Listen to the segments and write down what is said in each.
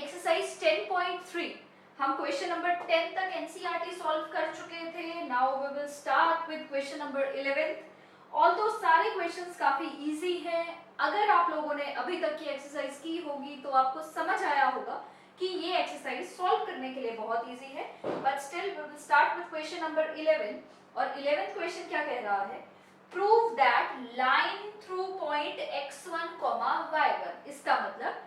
Exercise 10.3 हम question number 10 तक NCERT solve कर चुके थे। Now we will start with question number 11। Although सारे क्वेश्चंस काफी इजी हैं। अगर आप लोगों ने अभी तक की एक्सरसाइज की होगी तो आपको समझ आया होगा कि ये एक्सरसाइज सॉल्व करने के लिए बहुत इजी है। But still we will start with question number 11 और 11th क्वेश्चन क्या कह रहा है, prove that line through point x1, y1। इसका मतलब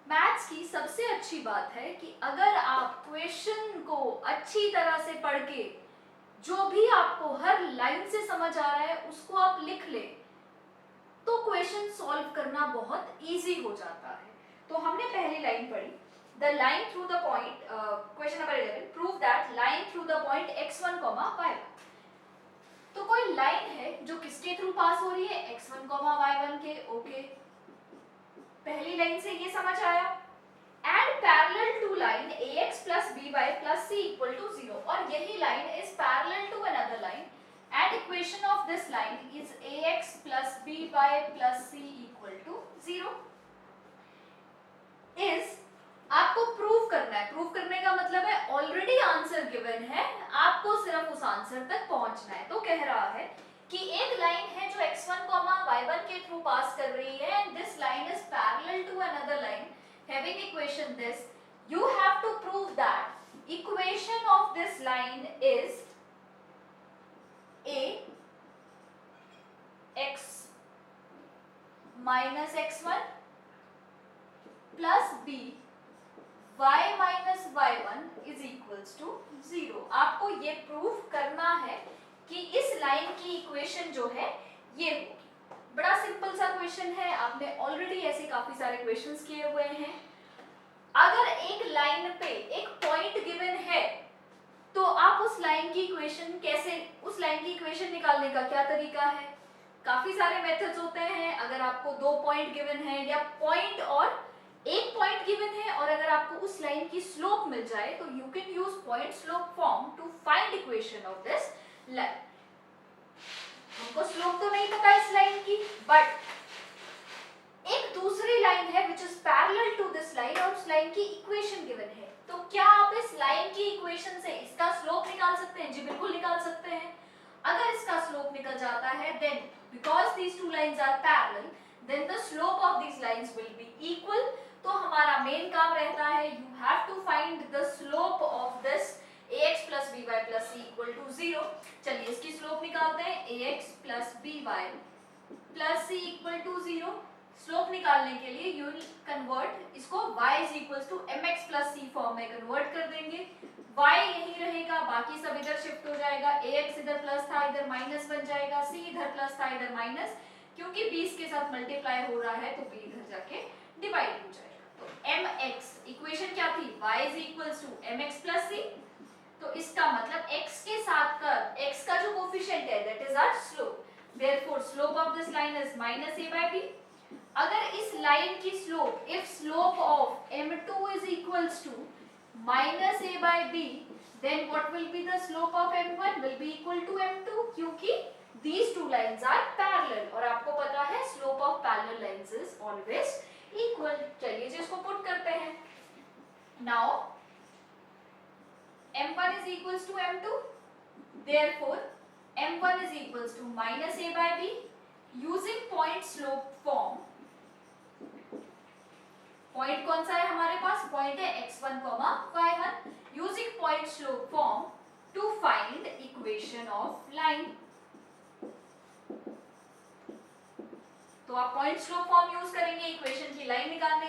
मैथ्स की सबसे अच्छी बात है कि अगर आप क्वेश्चन को अच्छी तरह से पढ़ के जो भी आपको हर लाइन से समझ आ रहा है उसको आप लिख ले तो क्वेश्चन सॉल्व करना बहुत इजी हो जाता है। तो हमने पहली लाइन पढ़ी, the line through the point, question number 11, prove that line through the point x1, y1। तो कोई लाइन है जो किसके थ्रू पास हो रही है, x1, y1 के। ओके, पहली लाइन से ये समझ आया। And parallel to line ax plus by plus c equal to 0, और यही line is parallel to another line and equation of this line is ax plus by plus c equal to 0 is, आपको prove करना है। Prove करने का मतलब है already answer given है, आपको सिर्फ उस आंसर तक पहुंचना है। तो कह रहा है कि एक लाइन है जो x1, y1 के थ्रू पास कर रही है and this line is parallel to another line having equation this, you have to prove that equation of this line is a x minus x1 plus b y minus y1 is equals to 0। आपको ये prove करना है कि इस line की equation जो है ये होगी। बड़ा सिंपल सा क्वेश्चन है, आपने ऑलरेडी ऐसे काफी सारे क्वेश्चंस किए हुए हैं। अगर एक लाइन पे एक पॉइंट गिवन है तो आप उस लाइन की इक्वेशन कैसे, उस लाइन की इक्वेशन निकालने का क्या तरीका है, काफी सारे मेथड्स होते हैं। अगर आपको दो पॉइंट गिवन है या पॉइंट और एक पॉइंट गिवन है और अगर आपको उस लाइन की स्लोप मिल जाए तो you can use point slope form to find equation of this line. हमको स्लोप तो नहीं पता इस लाइन की, बट एक दूसरी लाइन है which is parallel to this line और उस लाइन की इक्वेशन गिवन है। तो क्या आप इस लाइन की इक्वेशन से इसका स्लोप निकाल सकते हैं? जी बिल्कुल निकाल सकते हैं। अगर इसका स्लोप निकल जाता है then because these two lines are parallel then the slope of these lines will be equal. तो हमारा मेन काम रहता है you have to find the slope of this ax plus by plus c equal to 0। चलिए इसकी slope निकालते हैं, ax plus by plus c equal to 0। Slope निकालने के लिए यू विल कन्वर्ट इसको y is equals to mx plus c form में convert कर देंगे। y यही रहेगा, बाकी सब इधर शिफ्ट हो जाएगा। ax इधर प्लस था इधर माइनस बन जाएगा, c इधर प्लस था इधर माइनस, क्योंकि 20 के साथ मल्टीप्लाई हो रहा है तो b इधर जाके डिवाइड हो जाएगा। तो mx इक्वेशन क्या थी, y is equals to mx plus c। तो इसका मतलब x के साथ का x का जो कोफिशिएंट है that is our slope, therefore slope of this line is -a/b। अगर इस लाइन की slope, if slope of m2 is equals to -a/b then what will be the slope of m1 will be equal to m2, क्योंकि these two lines are parallel और आपको पता है slope of parallel lines is always equal. चलिए जी इसको put करते हैं। Now m1 is equals to m2, therefore m1 is equals to -a/b using point slope form। Point कौन सा है हमारे पास, पॉइंट है x1, y1, using point slope form to find equation of line। तो आप पॉइंट स्लोप फॉर्म यूज करेंगे equation की line निकालने,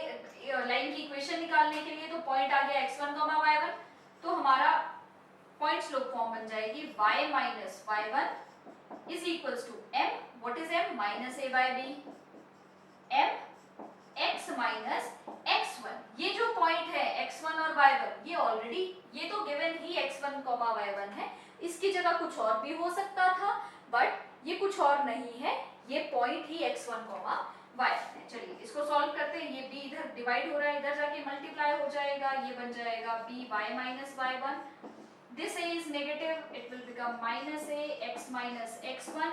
लाइन की इक्वेशन निकालने के लिए। तो पॉइंट आ गया x1, y1, तो हमारा पॉइंट स्लोप फॉर्म बन जाएगी y minus y1 is equals to m, what is m, -a/b, m x minus x1। ये जो पॉइंट है x1 और y1 ये ऑलरेडी, ये तो गिवन ही x1, y1 है, इसकी जगह कुछ और भी हो सकता था बट ये कुछ और नहीं है, ये पॉइंट ही x1, y1 है। चलिए इसको सॉल्व करते हैं। ये b इधर डिवाइड हो रहा है, इधर जाके मल्टीप्लाई हो जाएगा, ये बन जाएगा by minus y1, this a is negative, it will become -a x minus x1।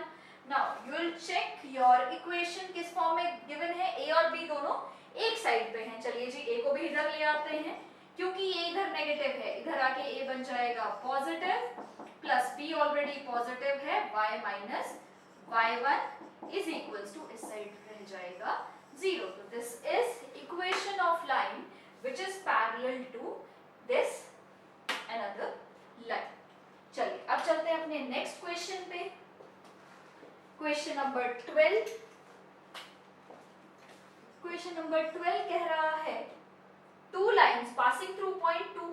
Now you will check your equation किस फॉर्म में गिवन है, a और b दोनों एक साइड पे हैं। चलिए जी a को भी इधर ले आते हैं, क्योंकि ये इधर नेगेटिव है, इधर आके a बन जाएगा positive, plus b already positive है, y minus y1 is equals to इस साइड रह जाएगा 0। तो this is equation of line which is parallel to this another line. चलिए अब चलते हैं अपने नेक्स्ट क्वेश्चन पे। Question number 12। क्वेश्चन नंबर 12 कह रहा है two lines passing through point 2,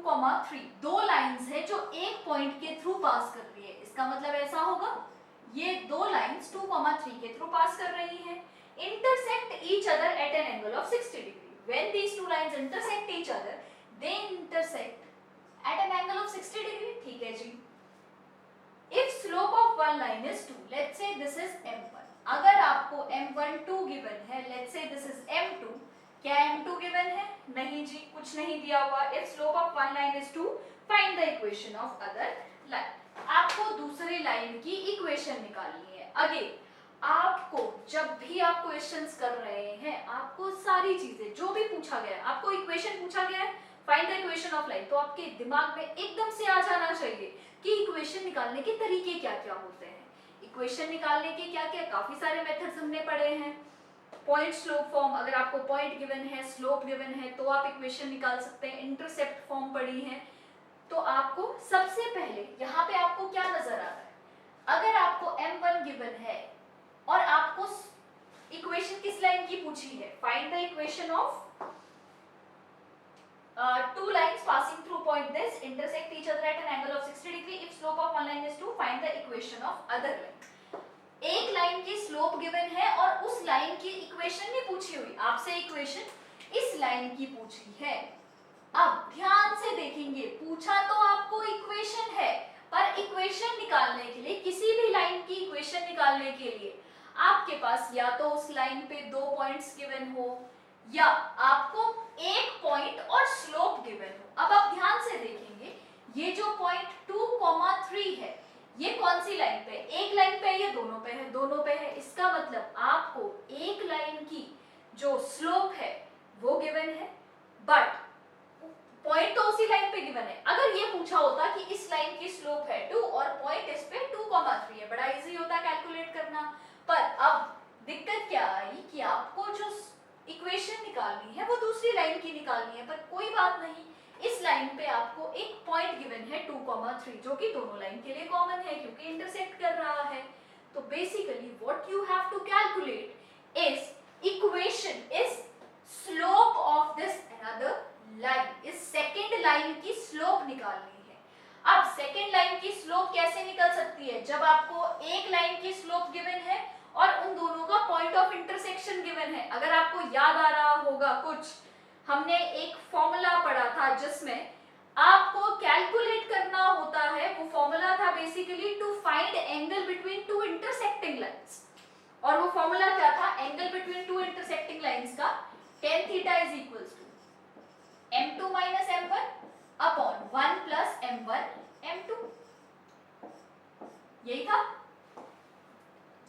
3। दो लाइन्स है जो एक पॉइंट के थ्रू पास कर रही है। इसका मतलब ऐसा होगा ये दो लाइन्स 2, 3 के थ्रू पास कर रही है, intersect each other at an angle of 60 degree. When these two lines intersect each other they intersect at an angle of 60 degree. ठीक है जी। If slope of one line is 2, let's say this is m1. अगर आपको m12 given है, let's say this is m2, क्या m2 given है? नहीं जी, कुछ नहीं दिया हुआ। If slope of one line is 2, find the equation of other line. आपको दूसरी लाइन की इक्वेशन निकालनी है। अगेन आपको जब भी आप क्वेश्चंस कर रहे हैं, आपको सारी चीजें जो भी पूछा गया है, आपको इक्वेशन पूछा गया है, find the equation of line, तो आपके दिमाग में एकदम से आ जाना चाहिए कि इक्वेशन निकालने के तरीके क्या-क्या होते हैं। इक्वेशन निकालने के क्या-क्या काफी सारे मेथड्स हमने पढ़े हैं। पॉइंट स्लोप फॉर्म, अगर आपको पॉइंट गिवन है, स्लोप गिवन है, तो आप इक्वेशन निकाल सकते हैं। इंटरसेप्ट फॉर्म पढ़ी है। तो आपको सबसे पहले यहाँ पे आपको क्या नजर आ रहा है, अगर आपको m1 गिवन है और आपको इक्वेशन किस लाइन की पूछी है, find the equation of two lines passing through point this intersect each other at an angle of 60 degree. If slope of one line is 2, find the equation of other line. एक line की slope given है और उस line की equation नहीं पूछी हुई, आपसे इक्वेशन इस लाइन की पूछी है। अब ध्यान से देखेंगे, पूछा तो आपको इक्वेशन है, पर इक्वेशन निकालने के लिए, किसी भी लाइन की इक्वेशन निकालने के लिए आपके पास या तो उस लाइन पे दो पॉइंट्स गिवन हो या आपको एक पॉइंट और स्लोप गिवन हो। अब आप ध्यान से देखेंगे, ये जो पॉइंट 2, 3 है, ये कौन सी लाइन पे, एक लाइन पे है या दोनों पे है, दोनों पे है। इसका मतलब आपको एक लाइन की जो स्लोप है वो गिवन है, बट पॉइंट तो उसी लाइन पे गिवन है। अगर ये पूछा होता कि इस लाइन की स्लोप है 2 और पॉइंट इस पे 2, 3 है, बड़ा इजी होता कैलकुलेट करना। पर अब दिक्कत क्या आई कि आपको जो इक्वेशन निकालनी है वो दूसरी लाइन की निकालनी है, पर कोई बात नहीं, इस लाइन पे आपको एक पॉइंट गिवन है 2, 3 जो कि दोनों लाइन के लिए कॉमन है क्योंकि इंटरसेक्ट कर रहा है। तो basically what you have to calculate is equation is slope of this another line, इस सेकंड लाइन की स्लोप निकालनी है। अब सेकंड लाइन की स्लोप कैसे निकल सकती है, जब आपको एक लाइन की स्लोप गिवन है और उन दोनों का पॉइंट ऑफ इंटरसेक्शन गिवन है। अगर आपको याद आ रहा होगा कुछ, हमने एक फॉर्मूला पढ़ा था जिसमें आपको कैलकुलेट करना होता है, वो फॉर्मूला था basically to find angle between two intersecting lines. और वो फॉर्मूला क्या था, angle between two intersecting lines का tan theta is equals to m2 minus m1 upon 1 plus m1 m2, यही था।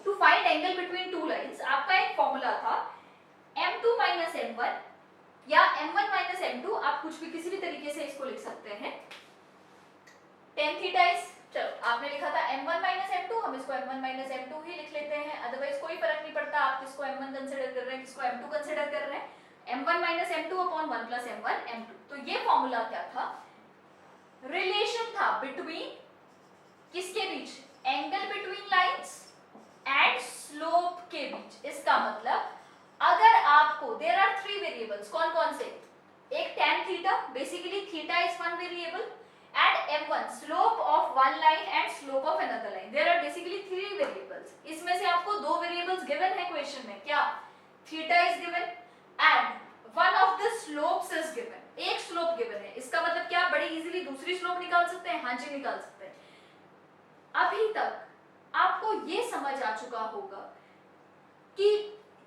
To find angle between two lines आपका एक formula था m2 minus m1 या m1 minus m2, आप कुछ भी किसी भी तरीके से इसको लिख सकते हैं। tan थीटा इज, चलो आपने लिखा था m1 minus m2, हम इसको m1 minus m2 ही लिख लेते हैं, अदरवाइज कोई फर्क नहीं पड़ता आप किसको m1 कंसीडर कर रहे हैं किसको m2 कंसीडर कर रहे हैं। m1 minus m2 upon 1 plus m1 m2, तो ये फॉर्मूला क्या था, रिलेशन था बिटवीन किसके बीच, angle between lines and slope के बीच। इसका मतलब अगर आपको देयर आर 3 वेरिएबल्स, कौन कौन से, एक tan theta, basically theta is one variable, and m1 slope of one line and slope of another line, there are basically 3 variables. इसमें से आपको 2 वेरिएबल्स गिवन है क्वेश्चन में, क्या, theta is given and one of the slopes is given, एक slope given है। इसका मतलब क्या, बड़ी इजीली दूसरी स्लोप निकाल सकते हैं, हाँ जी निकाल सकते हैं। अभी तक आपको ये समझ आ चुका होगा कि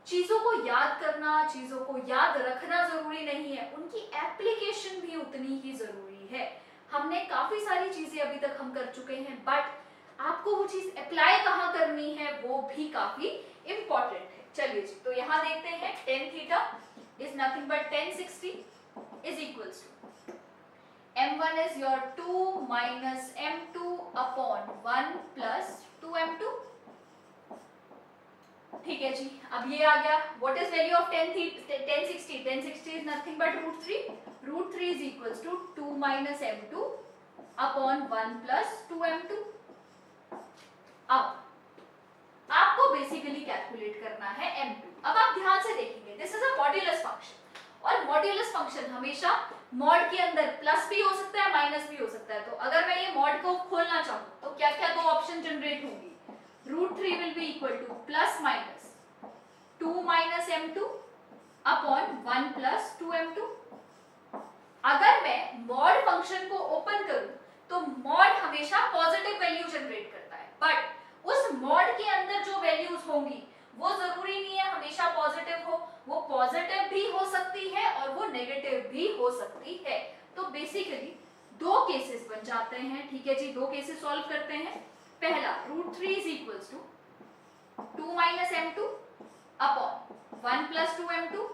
चीजों को याद करना, चीजों को याद रखना जरूरी नहीं है, उनकी एप्लीकेशन भी उतनी ही जरूरी है। हमने काफी सारी चीजें अभी तक हम कर चुके हैं, बट आपको वो चीज अप्लाई कहाँ करनी है वो भी काफी इंपॉर्टेंट है। चलिए जी, तो यहाँ देखते हैं tan theta is nothing but 1060 is equals to m1 is your 2 minus m2 upon 1 plus 2m2. ठीक है जी, अब ये आ गया. What is value of 1060? 1060 is nothing but root 3 is equals to 2 minus m2 upon 1 plus 2m2. अब आपको basically calculate करना है m2. अब आप ध्यान से देखेंगे, this is a modulus function और मॉड्यूलस फंक्शन हमेशा मॉड के अंदर प्लस भी हो सकता है माइनस भी हो सकता है. तो अगर मैं ये मॉड को खोलना चाहूँ तो क्या क्या दो ऑप्शन जनरेट होंगी. Root 3 will be equal to plus minus 2 minus m2 upon 1 plus 2m2. अगर मैं मॉड फंक्शन को ओपन करूं तो मॉड हमेशा पॉजिटिव वैल्यू जनरेट करता है, बट उस मॉड के अंदर जो वैल्यूज होंगी वो जरूरी नहीं है हमेशा पॉजिटिव हो. वो पॉजिटिव भी हो सकती है और वो नेगेटिव भी हो सकती है. तो बेसिकली दो केसेस बन जाते हैं. ठीक है जी, दो केसेस सॉल्व करते हैं. पहला root 3 is equals to 2 minus m2 upon 1 plus 2m2.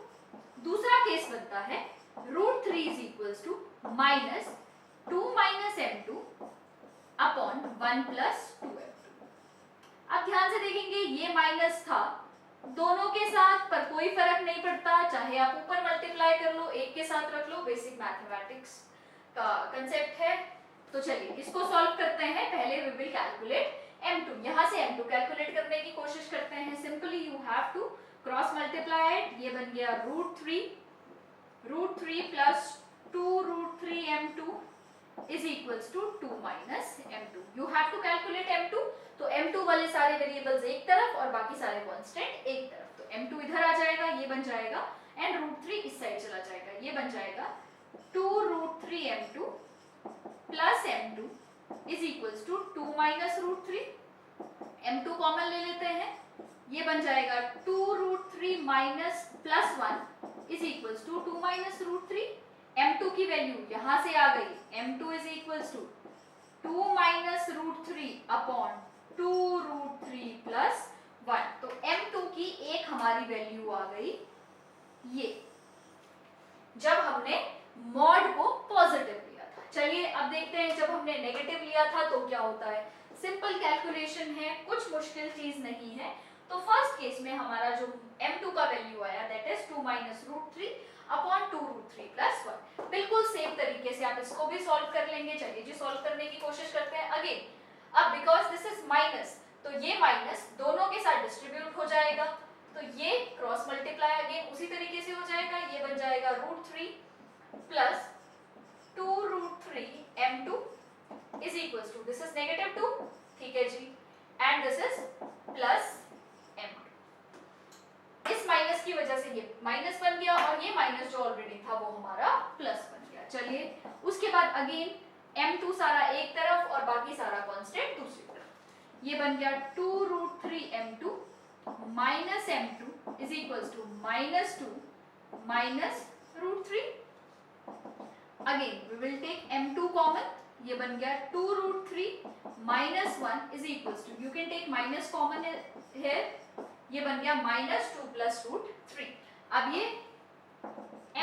दूसरा केस बनता है root 3 is equals to minus 2 minus m2 upon 1 plus 2m2. अब ध्यान से देखेंगे, ये माइनस था दोनों के साथ पर कोई फर्क नहीं पड़ता, चाहे आप ऊपर मल्टीप्लाई कर लो एक के साथ रख लो, बेसिक मैथमेटिक्स का कंसेप्ट है. तो चलिए इसको सॉल्व करते हैं. पहले वी विल कैलकुलेट m2. यहां से m2 कैलकुलेट करने की कोशिश करते हैं. Simply you have to cross multiply it. ये बन गया root 3 plus 2 root 3 m2 is equals to 2 minus m2. You have to calculate m2. तो m2 वाले सारे वेरिएबल्स एक तरफ और बाकी सारे कांस्टेंट एक तरफ. तो m2 इधर आ जाएगा, ये बन जाएगा, एंड रूट 3 इस साइड चला जाएगा, ये बन जाएगा 2 root 3 m2 plus m2 is equals to 2 minus root 3. m2 common ले लेते हैं, ये बन जाएगा 2 root 3 minus plus 1 is equals to 2 minus root 3. m2 की वैल्यू यहां से आ गई, m2 is equals to 2 minus root 3 upon 2 root 3 plus 1. तो m2 की एक हमारी वैल्यू आ गई ये, जब हमने मॉड को पॉजिटिव लिया था. चलिए अब देखते हैं जब हमने नेगेटिव लिया था तो क्या होता है. सिंपल कैलकुलेशन है, कुछ मुश्किल चीज नहीं है. तो फर्स्ट केस में हमारा जो m2 का वैल्यू आया that is 2 minus root 3 upon 2 root 3 plus 1. बिल्कुल सेम तरीके से आप इसको भी सॉल्व कर लेंगे. चलिए जी सॉल्व करने की कोशिश करते हैं अगेन. अब बिकॉज दिस इज माइनस तो ये माइनस दोनों के साथ डिस्ट्रीब्यूट हो जाएगा, तो ये क्रॉस मल्टीप्लाई अगेन उसी तरीके से हो जाएगा. ये बन जाएगा root 3 plus 2 root 3 m2 is equals to, this is negative 2, ठीक है जी, and this is plus m2. इस माइनस की वजह से ये माइनस बन गया और ये माइनस जो ऑलरेडी था वो हमारा प्लस बन गया. चलिए उसके बाद अगेन m2 सारा एक तरफ और बाकी सारा कांस्टेंट दूसरी तरफ. ये बन गया 2 root 3 m2 minus m2 is equals to minus 2 minus root 3. Again we will take m2 common, ये बन गया 2 root 3 minus 1 is equals to, you can take minus common here, ये बन गया माइनस 2 प्लस रूट 3. अब ये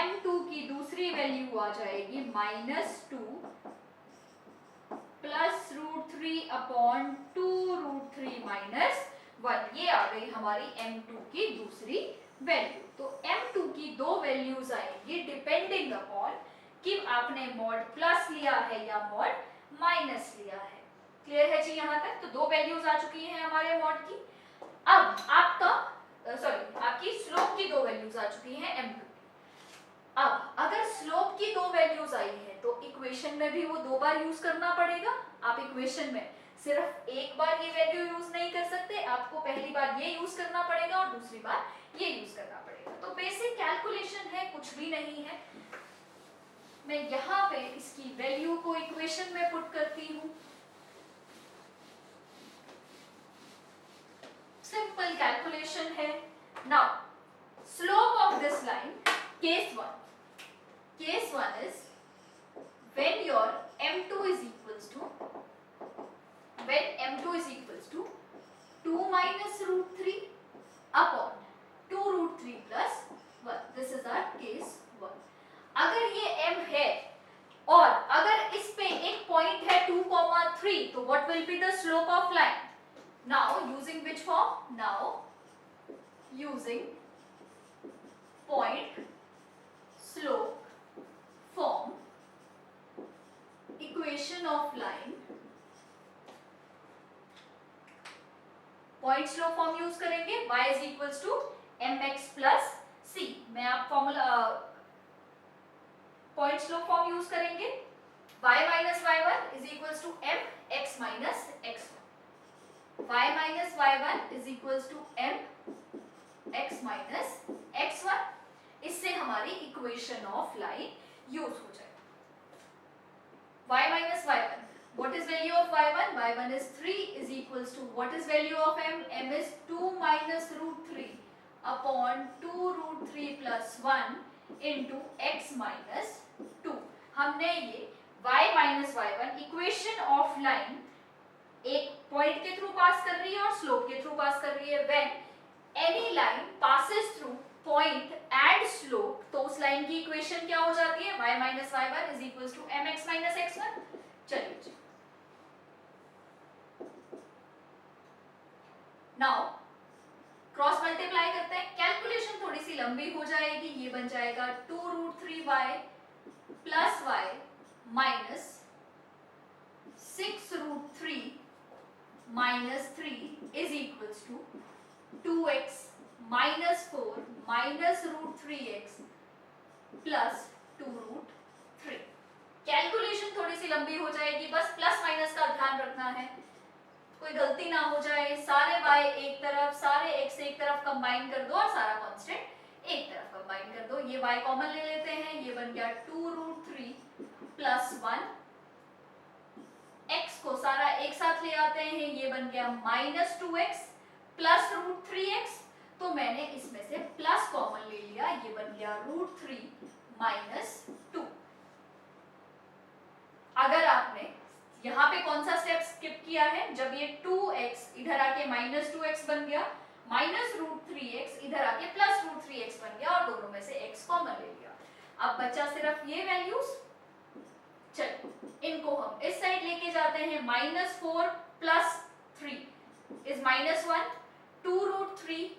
m2 की दूसरी वैल्यू आ जाएगी minus 2 plus root 3 upon 2 root 3 minus 1. ये आ गई हमारी m2 की दूसरी वैल्यू. तो m2 की दो वैल्यूज आएंगी डिपेंडिंग अपॉन कि आपने मॉड प्लस लिया है या मॉड माइनस लिया है. क्लियर है जी यहाँ तक. तो दो वैल्यूज आ चुकी हैं हमारे मॉड की. अब आपकी स्लोप की दो वैल्यूज आ चुकी हैं m2. अब अगर स्लोप की दो वैल्यूज आई है तो इक्वेशन में भी वो दो बार यूज करना पड़ेगा. आप इक्वेशन में सिर्फ एक बार ये वैल्यू यूज नहीं कर सकते, आपको पहली बार ये यूज करना पड़ेगा और दूसरी बार ये यूज करना पड़ेगा. तो बेसिक कैलकुलेशन है, कुछ भी नहीं है. मैं यहाँ पे इसकी वैल्यू को इक्वेशन में पुट करती हूँ. सिंपल कैलकुलेशन है. Now slope of this line, case 1 is when your m2 is equals to 2 minus root 3 upon 2 root 3 plus 1. This is our case 1. अगर ये m है और अगर इस पे एक पॉइंट है 2,3, तो what will be the slope of line? Now using which form? Now using point slope form, equation of line, point slope form use करेंगे. y is equals to mx plus c. मैं आप formula point slope form use करेंगे. y minus y1 is equals to m x minus x1. y minus y1 is equals to m x minus x1. इससे हमारी equation of line use हो जाए. y minus y1, what is value of y1? y1 is 3 is equals to what is value of m? m is 2 minus root 3 upon 2 root 3 plus 1 into x minus 2. हमने ये y minus y1 equation of line एक point के through pass कर रही है और slope के through pass कर रही है. When any line passes through point and slope, तो उस लाइन की इक्वेशन क्या हो जाती है? y minus y1 is equals to mx minus x1. चलिए जी, नाउ क्रॉस मल्टीप्लाई करते हैं. कैलकुलेशन थोड़ी सी लंबी हो जाएगी. ये बन जाएगा 2 root 3y plus y minus 6 root 3 minus 3 is equals to 2x minus 4 minus root 3x plus 2 root 3. Calculation थोड़ी सी लंबी हो जाएगी. बस प्लस माइनस का ध्यान रखना है, कोई गलती ना हो जाए. सारे y एक तरफ, सारे x एक तरफ कंबाइन कर दो और सारा कांस्टेंट एक तरफ कंबाइन कर दो. ये y कॉमन ले लेते हैं. ये बन गया 2 root 3 plus 1. x को सारा एक साथ ले आते हैं. ये बन गया minus 2x plus root 3x. तो मैंने इसमें से प्लस कॉमन ले लिया. ये बन गया रूट 3 माइनस 2. अगर आपने यहाँ पे कौन सा स्टेप स्किप किया है? जब ये 2x इधर आके माइनस 2x बन गया, माइनस रूट 3x इधर आके प्लस रूट 3x बन गया और दोनों में से x कॉमन ले लिया. अब बचा सिर्फ ये वैल्यूज. चलिए इनको हम इस साइड लेके जाते हैं. Minus 4 plus 3 is minus 1. 2 root 3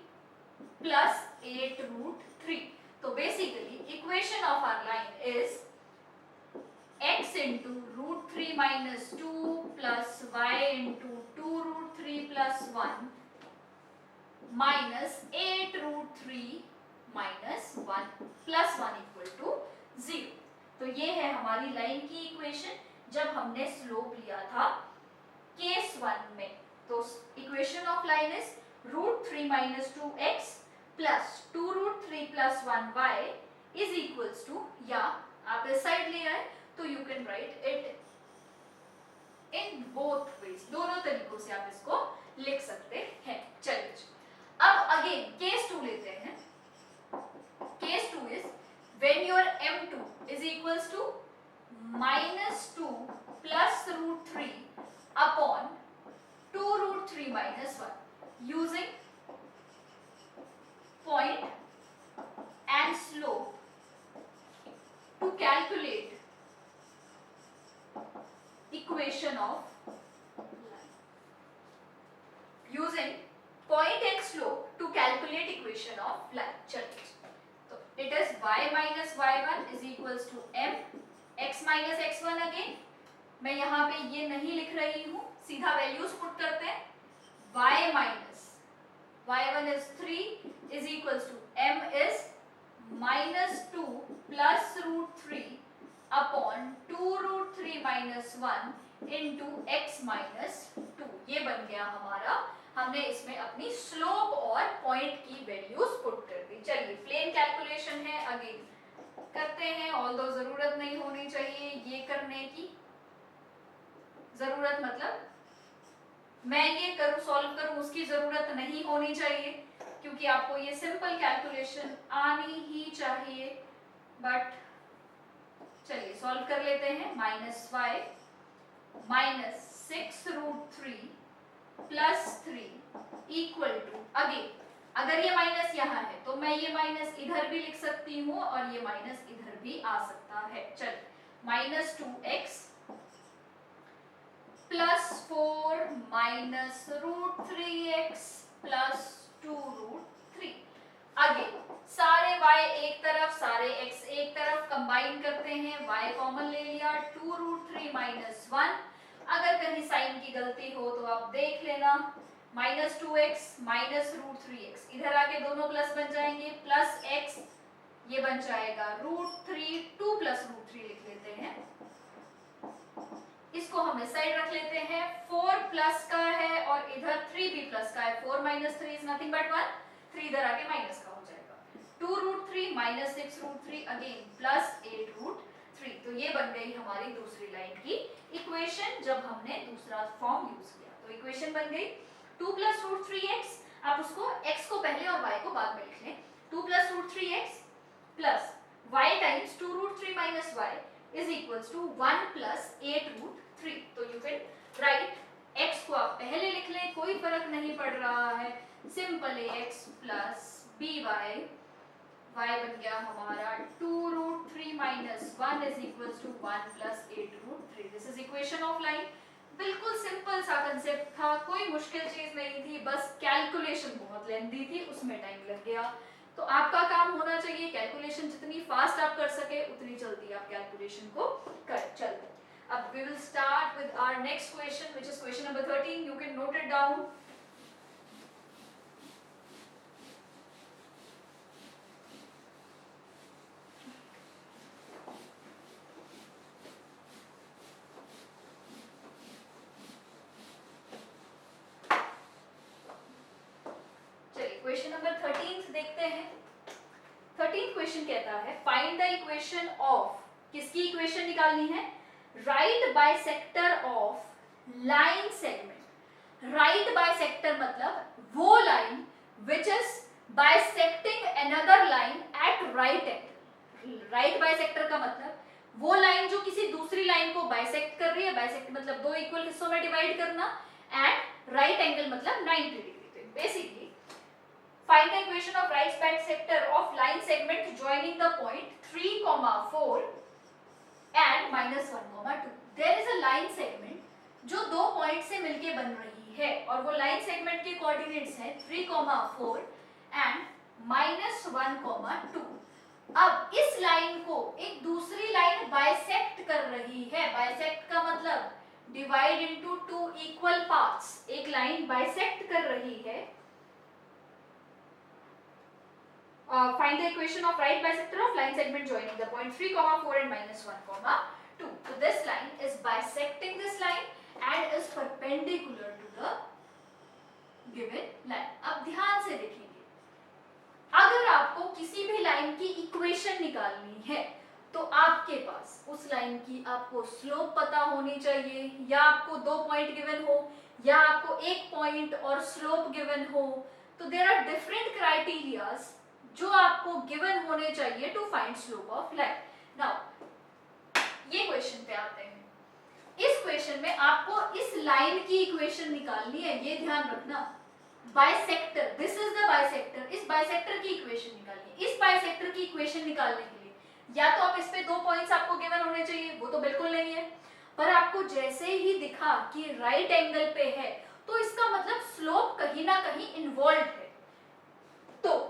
plus 8 root 3. तो basically equation of our line is x into root 3 minus 2 plus y into 2 root 3 plus 1 minus 8 root 3 minus 1 plus 1 equal to 0. तो ये है हमारी लाइन की इक्वेशन जब हमने स्लोप लिया था केस 1 में. तो equation of line is root 3 minus 2x plus 2 root 3 plus 1y is equals to, या आप इस साइड ले आए तो you can write it in both ways. दोनों तरीकों से आप इसको लिख सकते हैं. चलिए अब अगेन केस 2 लेते हैं. Case 2 is when your m2 is equals to minus 2 plus root 3 upon 2 root 3 minus 1. Using point and slope to calculate equation of line. Using point and slope to calculate equation of line. चलिए, तो it is y minus y1 is equals to m x minus x1. Again मैं यहाँ पे ये नहीं लिख रही हूँ, सीधा वैल्यूज पुट करते हैं. y minus y1 is 3 is equals to m is minus 2 plus root 3 upon 2 root 3 minus 1 into x minus 2. ये बन गया हमारा. हमने इसमें अपनी स्लोप और पॉइंट की वैल्यूज पुट कर दी. चलिए प्लेन कैलकुलेशन है, अगेन करते हैं. ऑल्दो जरूरत नहीं होनी चाहिए ये करने की. जरूरत मतलब मैं ये करूं, सॉल्व करूं, उसकी जरूरत नहीं होनी चाहिए, क्योंकि आपको ये सिंपल कैलकुलेशन आनी ही चाहिए. बट चलिए सॉल्व कर लेते हैं. Minus 5 minus 6 root 3 plus 3 equal to, again अगर ये माइनस यहाँ है तो मैं ये माइनस इधर भी लिख सकती हूँ और ये माइनस इधर भी आ सकता है। चल, minus 2x plus 4 minus root 3x plus 2 root 3। आगे सारे y एक तरफ सारे x एक तरफ कंबाइन करते हैं, y कॉमन ले लिया, 2 रूट 3 माइनस 1। अगर कहीं साइन की गलती हो तो आप देख लेना, minus 2x minus root 3x, इधर आके दोनों प्लस बन जाएंगे, प्लस x ये बन जाएगा रूट 3, 2 प्लस रूट 3 लिख लेते हैं, इसको हम इस साइड रख लेते हैं। 4 प्लस का है और इधर 3 भी प्लस का है, 4 माइनस 3 इज नथिंग बट 1, 3 इधर आके माइनस का हो जाएगा, 2 root 3 minus 6 root 3 again plus 8 root 3। तो ये बन गई हमारी दूसरी लाइन की इक्वेशन जब हमने दूसरा फॉर्म यूज किया। तो इक्वेशन बन गई 2 प्लस रूट 3x, आप उसको x को पहले और y को बाद में लिख लें, 2 plus root 3x plus y times 2 root 3 minus y is equals to 1 plus 8 root 3। तो you can write x को आप पहले लिख लें, कोई फर्क नहीं पड़ रहा है, simple ax plus by, y बन गया हमारा 2 root 3 minus 1 is equals to 1 plus 8 root 3। This is equation of line। बिल्कुल सिंपल सा कंसेप्ट था, कोई मुश्किल चीज नहीं थी, बस कैलकुलेशन बहुत लेंथी थी, उसमें टाइम लग गया। तो आपका काम होना चाहिए कैलकुलेशन जितनी फास्ट आप कर सके उतनी जल्दी आप कैलकुलेशन को कर। चलो अब we will start with our next question which is question number 13। you can note it down। चलिए क्वेश्चन नंबर 13 देखते हैं। 13th क्वेश्चन कहता है फाइंड द इक्वेशन ऑफ, किसकी इक्वेशन निकालनी है, right bisector of line segment. Right bisector मतलब वो line which is bisecting another line at right angle. Right bisector का मतलब वो लाइन जो किसी दूसरी लाइन को बाइसेक्ट कर रही है, बाइसेक्ट मतलब दो इक्वल हिस्सों में डिवाइड करना, एट राइट एंगल मतलब 90 डिग्री पे। Basically find the equation of right bisector of line segment joining the point 3, 4 and -1, 2। there is a line segment जो दो पॉइंट से मिलके बन रही है और वो लाइन सेगमेंट के कोऑर्डिनेट्स हैं 3, 4 एंड -1, 2। अब इस लाइन को एक दूसरी लाइन बाइसेक्ट कर रही है। बाइसेक्ट का मतलब divide into two equal parts. एक लाइन बाइसेक्ट कर रही है। Find the equation of right bisector of line segment joining the point 3, 4 and -1, 2। So this line is bisecting this line and is perpendicular to the given line। अब ध्यान से देखेंगे, अगर आपको किसी भी लाइन की इक्वेशन निकालनी है तो आपके पास उस लाइन की आपको स्लोप पता होनी चाहिए, या आपको दो पॉइंट गिवन हो या आपको एक पॉइंट और स्लोप गिवन हो। तो देयर आर डिफरेंट क्राइटेरियाज जो आपको गिवन होने चाहिए to find slope of line. Now ये क्वेश्चन पे आते हैं। इस क्वेश्चन में आपको इस लाइन की इक्वेशन निकालनी है, ये ध्यान रखना। Bisector, this is the bisector, इस बाइसेक्टर की इक्वेशन निकालनी है। इस बाइसेक्टर की इक्वेशन निकालने के लिए या तो आप इस पे दो पॉइंट्स आपको गिवन होने चाहिए, वो तो बिल्कुल नहीं है, पर आपको जैसे ही दिखा कि राइट एंगल पे है तो इसका मतलब स्लोप कहीं ना कहीं इन्वॉल्व है। तो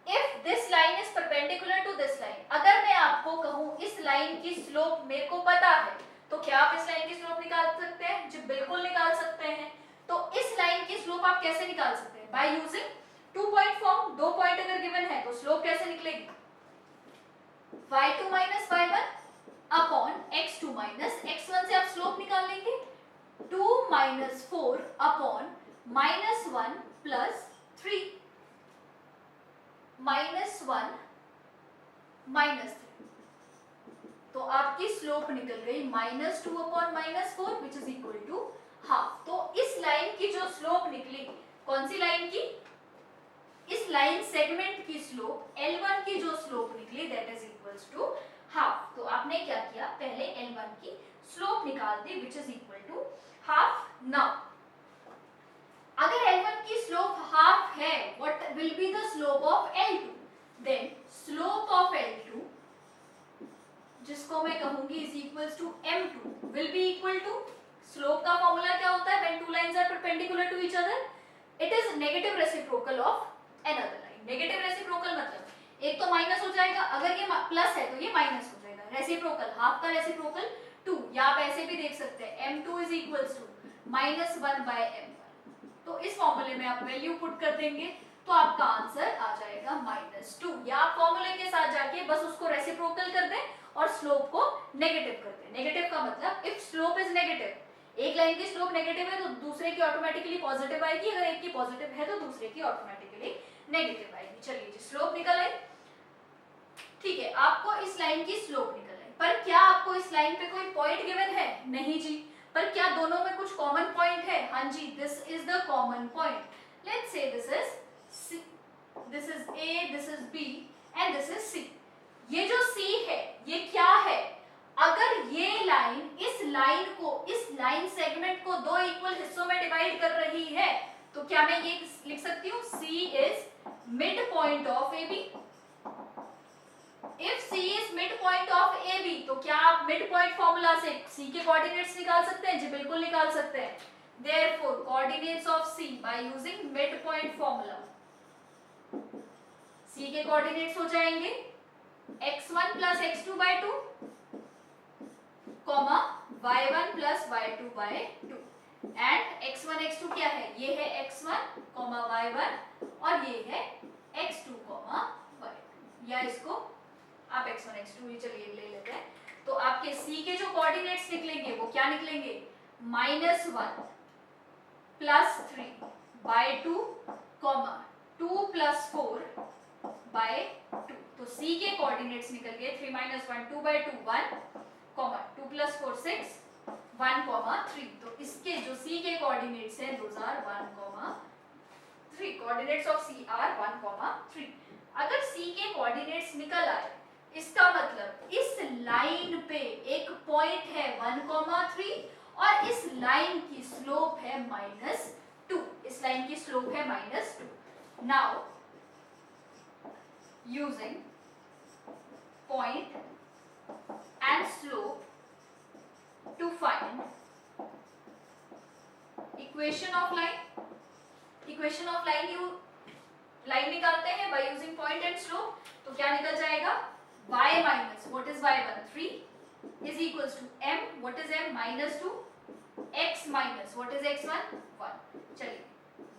if this line is perpendicular to this line, अगर मैं आपको कहूं इस लाइन की स्लोप मेरे को पता है, तो क्या आप इस लाइन की स्लोप निकाल सकते हैं? जी बिल्कुल निकाल सकते हैं। तो इस लाइन की स्लोप आप कैसे निकाल सकते हैं? By using two point form. दो पॉइंट अगर गिवन है तो स्लोप कैसे निकलेगी? y2 minus y1 upon x2 minus x1 से आप स्लोप निकाल लेंगे 2 minus 4 अपॉन -1 plus 3 -1 -3। तो आपकी स्लोप निकल गई -2 upon -4 which is equal to half. तो इस लाइन की जो स्लोप निकली, कौन सी लाइन की? इस लाइन सेगमेंट की स्लोप L1 की जो स्लोप निकली that is equals to half. तो आपने क्या किया, पहले L1 की स्लोप निकाल दी which is equal to half. Now अगर L1 की स्लोप हाफ है, what will be the slope of L2? Then slope of L2, जिसको मैं कहूंगी is equals to M2, will be equal to, slope का फॉर्मूला क्या होता है when two lines are perpendicular to each other? It is negative reciprocal of another line. Negative reciprocal मतलब एक तो माइनस हो जाएगा, अगर ये प्लस है तो ये माइनस हो जाएगा। रेसिप्रोकल, हाफ का रेसिप्रोकल 2, या आप ऐसे भी देख सकते हैं M2 is equals to -1/M1। तो इस फॉर्मूले में आप वैल्यू पुट कर देंगे तो आपका आंसर आ जाएगा -2, या आप फॉर्मूले के साथ जाके बस उसको रेसिप्रोकल कर दें और स्लोप को नेगेटिव कर दें। नेगेटिव का मतलब इफ स्लोप इज नेगेटिव, एक लाइन की स्लोप नेगेटिव है तो दूसरे की ऑटोमेटिकली पॉजिटिव आएगी, अगर एक की पॉजिटिव है तो दूसरे की ऑटोमेटिकली नेगेटिव आएगी। चलिए जी, स्लोप निकल आई। ठीक है, आपको इस लाइन की स्लोप निकल आई, पर क्या आपको इस लाइन पे कोई पॉइंट गिवन है? नहीं जी। पर क्या दोनों में कुछ कॉमन पॉइंट है? हाँ जी, this is the common point. Let's say this is C, this is A, this is B and this is C। ये जो C है ये क्या है? अगर ये लाइन इस लाइन को, इस लाइन सेगमेंट को दो इक्वल हिस्सों में डिवाइड कर रही है तो क्या मैं ये लिख सकती हूँ C is midpoint of AB? If C is midpoint of AB तो क्या आप midpoint फॉर्मूला से C के कोऑर्डिनेट्स निकाल सकते हैं? जी बिल्कुल निकाल सकते हैं। Therefore coordinates of C by using midpoint formula, C के कोऑर्डिनेट्स हो जाएंगे x1 plus x2/2 comma y1 plus y2/2 and x1 x2 क्या है? ये है x1 y1 और ये है x2 y2, या इसको आप x1 x2 ही चलिए ले लेते हैं। तो आपके C के जो कोऑर्डिनेट्स निकलेंगे वो क्या निकलेंगे? -1 plus 3/2 2 plus 4/2। तो C के कोऑर्डिनेट्स निकल गए 3 - 1 2/2 1, 2 plus 4 6 1, 3। तो इसके जो C के कोऑर्डिनेट्स हैं those are 1, 3। Coordinates of C are 1, 3। अगर C के कोऑर्डिनेट्स निकल आए इसका मतलब इस लाइन पे एक पॉइंट है 1, 3 और इस लाइन की स्लोप है -2। इस लाइन की स्लोप है -2। Now using point and slope to find equation of line। equation of line you line निकालते हैं by using point and slope, तो क्या निकल जाएगा? y minus what is y1 3 is equals to m what is m -2, x minus what is x1 1। चलिए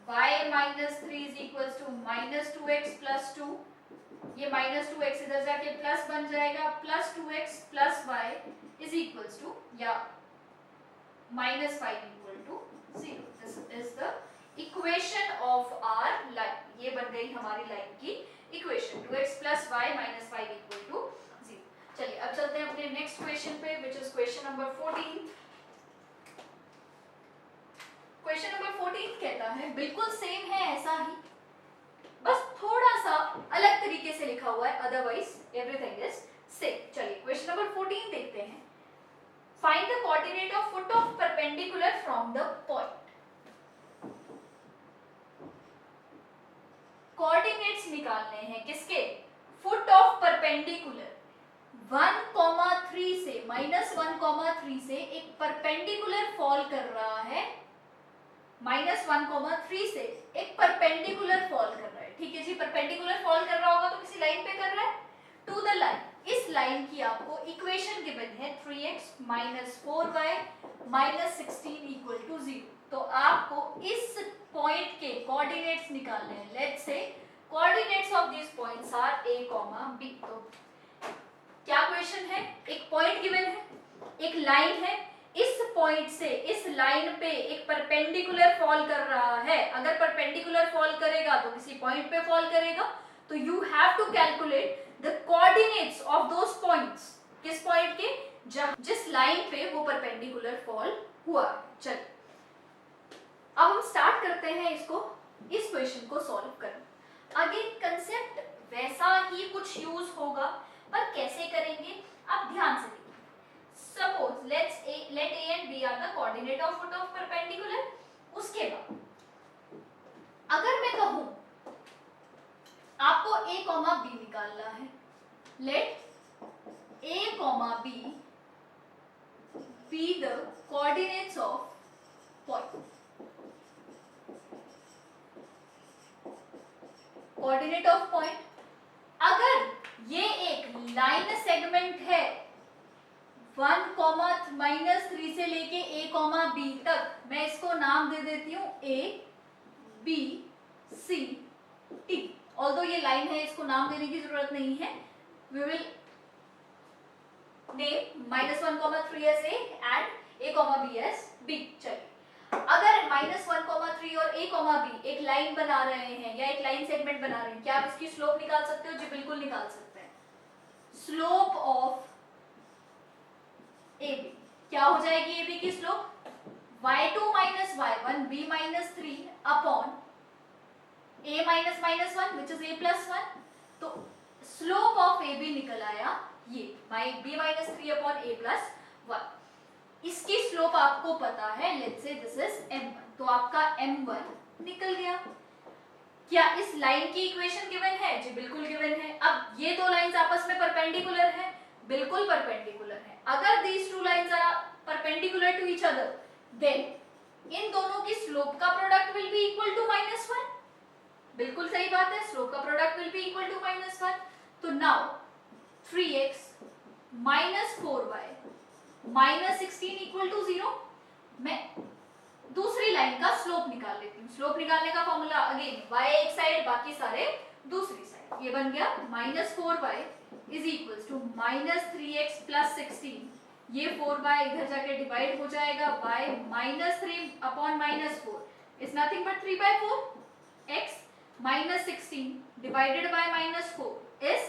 y minus 3 is equals to -2x plus 2, ये -2x इधर जाके प्लस बन जाएगा +2x plus y is equals to या -5 equal to 0। This is the equation of our line। ये बन गई हमारी लाइन की equation 2x plus y minus 5 equal to 0। चलिए अब चलते हैं अपने नेक्स्ट क्वेश्चन पे which is question number 14। Question number 14 कहता है, बिल्कुल सेम है ऐसा ही, बस थोड़ा सा अलग तरीके से लिखा हुआ है, अदरवाइज एवरीथिंग इज सेम। चलिए क्वेश्चन नंबर 14 देखते हैं। Find the coordinate of foot of perpendicular from the point. Coordinates निकालने हैं किसके? फुट ऑफ परपेंडिकुलर 1, 3 से -1, 3 से एक परपेंडिकुलर फॉल कर रहा है, -1, 3 से एक परपेंडिकुलर फॉल कर रहा है। ठीक है जी, परपेंडिकुलर फॉल कर रहा होगा तो किसी लाइन पे कर रहा है, टू द लाइन। इस लाइन की आपको इक्वेशन गिवन है 3x - 4y -16 इक्वल टू 0। तो आपको इस पॉइंट के कोऑर्डिनेट्स निकालने हैं। Let's say coordinates of this points are a, b। तो क्या क्वेश्चन है? एक पॉइंट गिवन है, एक लाइन है, इस पॉइंट से इस लाइन पे एक परपेंडिकुलर फॉल कर रहा है। अगर परपेंडिकुलर फॉल करेगा तो किसी पॉइंट पे फॉल करेगा, तो you have to calculate the coordinates of those points. किस पॉइंट के? जिस लाइन पे वो परपेंडिकुलर फॉल हुआ। चलिए अब हम स्टार्ट करते हैं इसको, इस क्वेश्चन को सॉल्व करना। अगेन कंसेप्ट वैसा ही कुछ यूज होगा, पर कैसे करेंगे आप ध्यान से देखिए। Suppose let a and b are the coordinate of foot of perpendicular। उसके बाद कॉमा बी निकालना है। Let A comma B be the coordinates of point. Coordinate of point, अगर ये एक लाइन सेगमेंट है 1,-3 से लेके a, b तक, मैं इसको नाम दे देती हूँ a, b, c, t। Although ये लाइन है, इसको नाम देने की जरूरत नहीं है। We will name -1,3 as a and a, b as b। चलिए, अगर -1,3 और a, b एक लाइन बना रहे हैं या एक लाइन सेगमेंट बना रहे हैं, क्या आप इसकी स्लोप निकाल सकते हो? जी बिल्कुल निकाल सकते हैं। स्लोप ऑफ AB क्या हो जाएगी? AB की slope y2 - y1 b - 3 upon a - -1 which is a + 1। तो स्लोप ऑफ AB निकल आया ये b - 3 अपॉन a + 1। इसकी स्लोप आपको पता है, let's say this is m1, तो आपका m1 निकल गया। क्या इस लाइन की इक्वेशन गिवन है? जी बिल्कुल गिवन है। अब ये दो लाइंस आपस में परपेंडिकुलर हैं, बिल्कुल परपेंडिकुलर है। अगर these two lines are perpendicular to each other, then इन दोनों की स्लोप का product will be equal to -1। बिल्कुल सही बात है, स्लोप का product will be equal to -1। तो now 3x - 4y - 16 equal to 0। मैं दूसरी लाइन का स्लोप निकाल लेती हूँ। स्लोप निकालने का फॉर्मूला अगेन y एक साइड, बाकी सारे दूसरी साइड। ये बन गया -4y is equals to -3x + 16। ये 4y इधर जाके डिवाइड हो जाएगा, y -3 upon -4 is nothing but 3/4। x -16 divided by -4 is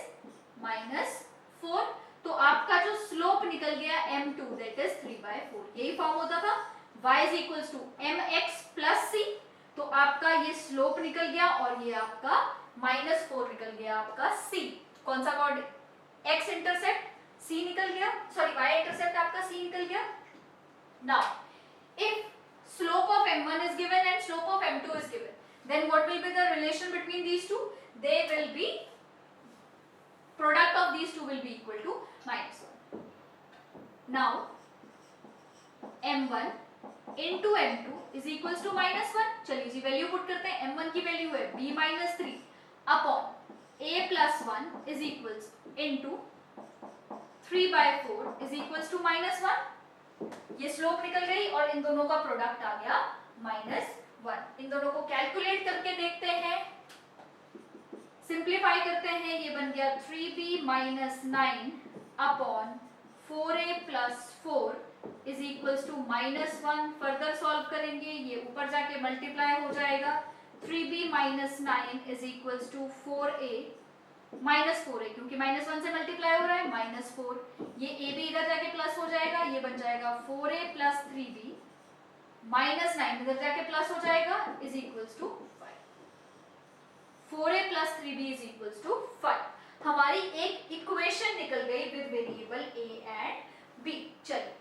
-4। तो आपका जो स्लोप निकल गया m2 दैट इज 3/4। यही फॉर्म होता था y is equals to mx + c। तो आपका ये स्लोप निकल गया और ये आपका -4 निकल गया आपका c। कौन सा कोऑर्डिनेट? x इंटरसेप्ट c निकल गया, सॉरी y इंटरसेप्ट आपका c निकल गया। Now if slope of m1 is given and slope of m2 is given, then what will be the relation between these two? They will be, product of these two will be equal to -1. Now m1 into m2 is equals to -1। चलिए जी value put करते हैं। m1 की value है b - 3 upon a + 1 is equals into 3/4 is equals to -1। ये slope निकल गई और इन दोनों का प्रोडक्ट आ गया -1। इन दोनों को कैलकुलेट करके देखते हैं, सिंप्लीफाई करते हैं। ये बन गया 3b - 9 upon 4a + 4 is equals to -1। Further solve करेंगे, ये ऊपर जाके मल्टीप्लाई हो जाएगा। 3b - 9 is equals to 4a -4a, क्योंकि -1 से मल्टीप्लाई हो रहा है, -4। ये a भी इधर जाके प्लस हो जाएगा, ये बन जाएगा 4a + 3b -9 इधर जाके प्लस हो जाएगा is equals to 5। 4a + 3b is equals to 5। हमारी एक इक्वेशन निकल गई with variable a and b। चलिए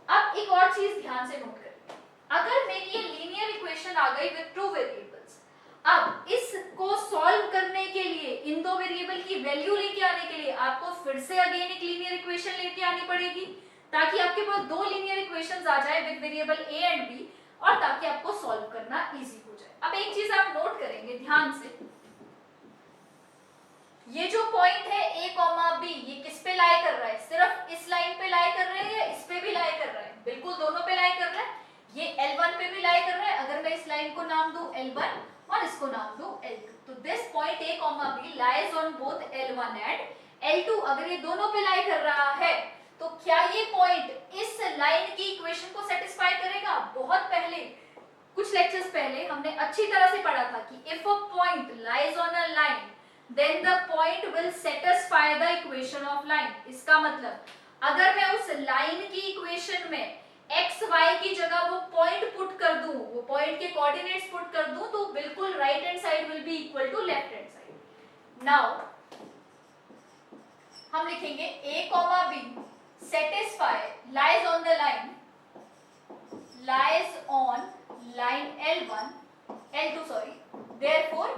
अब एक और चीज ध्यान से नोट करें। अगर मेरी ये लीनियर इक्वेशन आ गई विद टू वेरिएबल्स, अब इसको सॉल्व करने के लिए इन दो वेरिएबल की वैल्यू लेके आने के लिए आपको फिर से अगेन एक लीनियर इक्वेशन लेके आनी पड़ेगी, ताकि आपके पास दो लीनियर इक्वेशंस आ जाए with variable a and b, और ताकि आपको सॉल्व करना इजी हो जाए। अब एक चीज आप नोट करेंगे ध्यान से, ये जो पॉइंट है a, b ये किस पे लाई कर रहा है? सिर्फ इस लाइन पे लाई कर रहा है या इस पे भी लाई कर रहा है? बिल्कुल दोनों पे लाई कर रहा है। ये L1 पे भी लाई कर रहा है। अगर मैं इस लाइन को नाम दूं L1 और इसको नाम दूं L2, तो this point a, b lies on both L1 and L2। अगर ये दोनों पे लाई कर रहा है तो क्या ये पॉइंट इस लाइन की इक्वेशन को सेटिस्फाई करेगा? बहुत पहले, कुछ लेक्चर्स पहले हमने अच्छी तरह से पढ़ा था कि if a point lies on a line then the point will satisfy the equation of line। इसका मतलब अगर मैं उस लाइन की इक्वेशन में x y की जगह वो पॉइंट पुट कर दूं, वो पॉइंट के कोऑर्डिनेट्स पुट कर दूं, तो बिल्कुल right hand side will be equal to left hand side. Now हम लिखेंगे a, b satisfy lies on the line, lies on line L2 sorry, therefore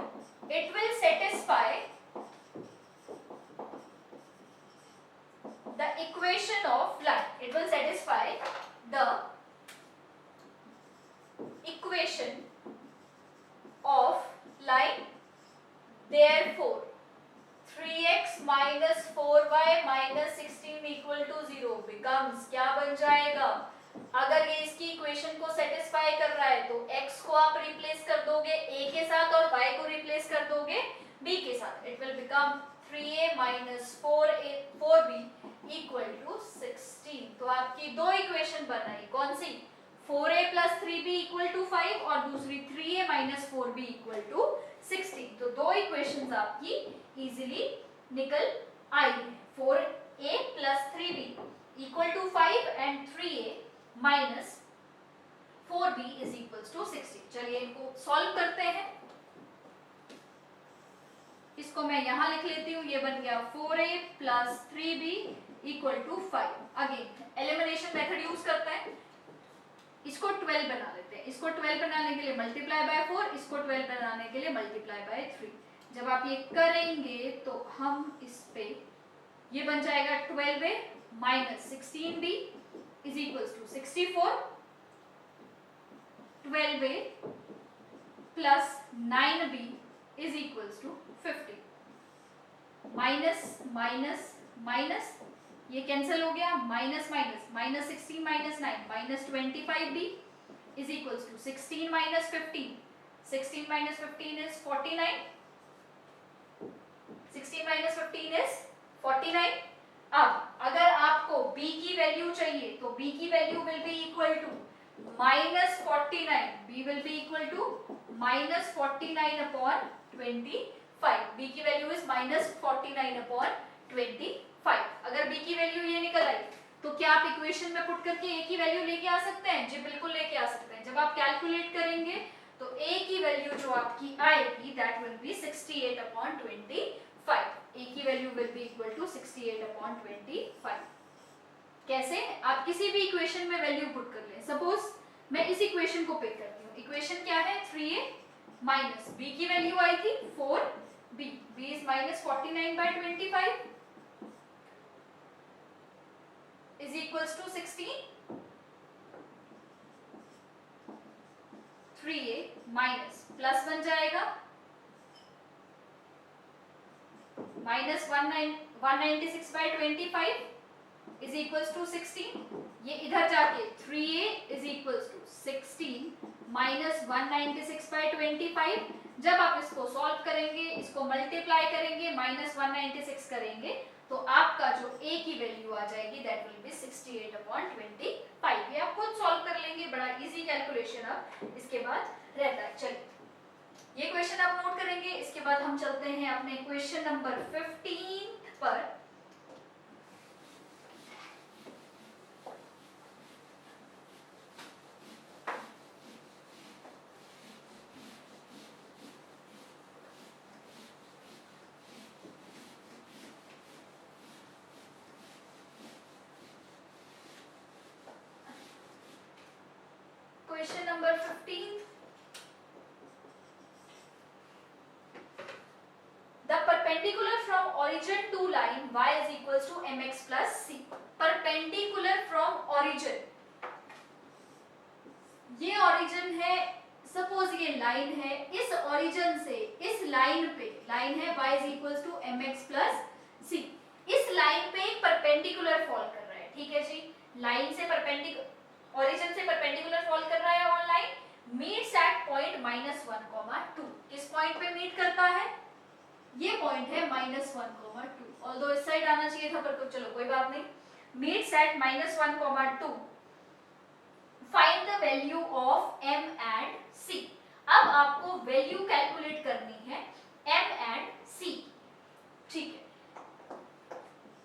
it will satisfy the equation of line. It will satisfy the equation of line. Therefore 3x minus 4y minus 16 equal to 0 becomes, क्या बन जाएगा, अगर ये इसकी equation को satisfy कर रहा है तो x को आप रिप्लेस कर दोगे a के साथ और y को रिप्लेस कर दोगे b के साथ. It will become 3a minus 4b equal to 16. तो आपकी दो इक्वेशन बनाई, कौन सी, 4a plus 3b equal to 5 और दूसरी 3a minus 4b equal to 16. तो दो इक्वेशंस आपकी इजीली निकल आई है. 4a plus 3b equal to 5 and 3a minus 4b is equals to 16. चलिए इनको सॉल्व करते हैं. इसको मैं यहाँ लिख लेती हूँ, ये बन गया 4a plus 3b equal to 5. Again elimination method use करते हैं. इसको 12 बना लेते हैं. इसको 12 बनाने के लिए मल्टीप्लाई बाय 4, इसको 12 बनाने के लिए मल्टीप्लाई बाय 3. जब आप ये करेंगे तो हम इस पे ये बन जाएगा 12a minus 16b is equals to 64. 12a plus 9b is equals to 50. Minus minus minus ये कैंसिल हो गया, minus minus minus 16 minus 9 minus 25b is equals to 16 minus 15. 16 minus 15 is 49. 16 minus 15 is 49. अब अगर आपको b की value चाहिए तो b की value will be equal to minus 49. b will be equal to minus 49 upon 25. b की value is minus 49 upon 25. अगर b की वैल्यू ये निकल आई तो क्या आप इक्वेशन में पुट करके a की वैल्यू लेके आ सकते हैं? जी बिल्कुल लेके आ सकते हैं. जब आप कैलकुलेट करेंगे तो a की वैल्यू जो आपकी आएगी that will be 68 upon 25. a की value will be equal to 68 upon 25. कैसे? आप किसी भी इक्वेशन में वैल्यू पुट कर लें. सपोज मैं इस इक्वेशन को पिक करती हूँ. इक्वेशन क्या है? 3a माइनस b की वैल्यू आई थी 4b. b is minus 49 by 25 is equals to 16. 3a minus plus बन जाएगा minus 196 by 25 is equals to 16. ये इधर जाके 3a is equals to 16 minus 196 by 25. जब आप इसको सॉल्व करेंगे, इसको मल्टीप्लाई करेंगे, माइनस 196 करेंगे तो आपका जो a की वैल्यू आ जाएगी दैट विल बी 68 upon 25. ये आप खुद सॉल्व कर लेंगे, बड़ा इजी कैलकुलेशन अब इसके बाद रहता है. चलिए ये क्वेश्चन आप नोट करेंगे. इसके बाद हम चलते हैं अपने क्वेश्चन नंबर 15 पर. Question number 15. The perpendicular from origin to line y is equals to mx plus c. Perpendicular from origin. ये origin है, सपोज ये लाइन है, इस origin से इस लाइन पे, लाइन है y is equals to mx plus c. इस लाइन पे एक परपेंडिकुलर फॉल कर रहा है. ठीक है जी, लाइन से परपेंडिकुलर, ओरिजिन से परपेंडिकुलर फॉल कर रहा है on line. Meets eight point -1, 2. किस पॉइंट पे मीट करता है? ये पॉइंट है -1, 2. ऑल्दो इस साइड आना चाहिए था पर चलो कोई बात नहीं. Meets eight -1, 2. Find the value of m and c. अब आपको वैल्यू कैलकुलेट करनी है m एंड c. ठीक है,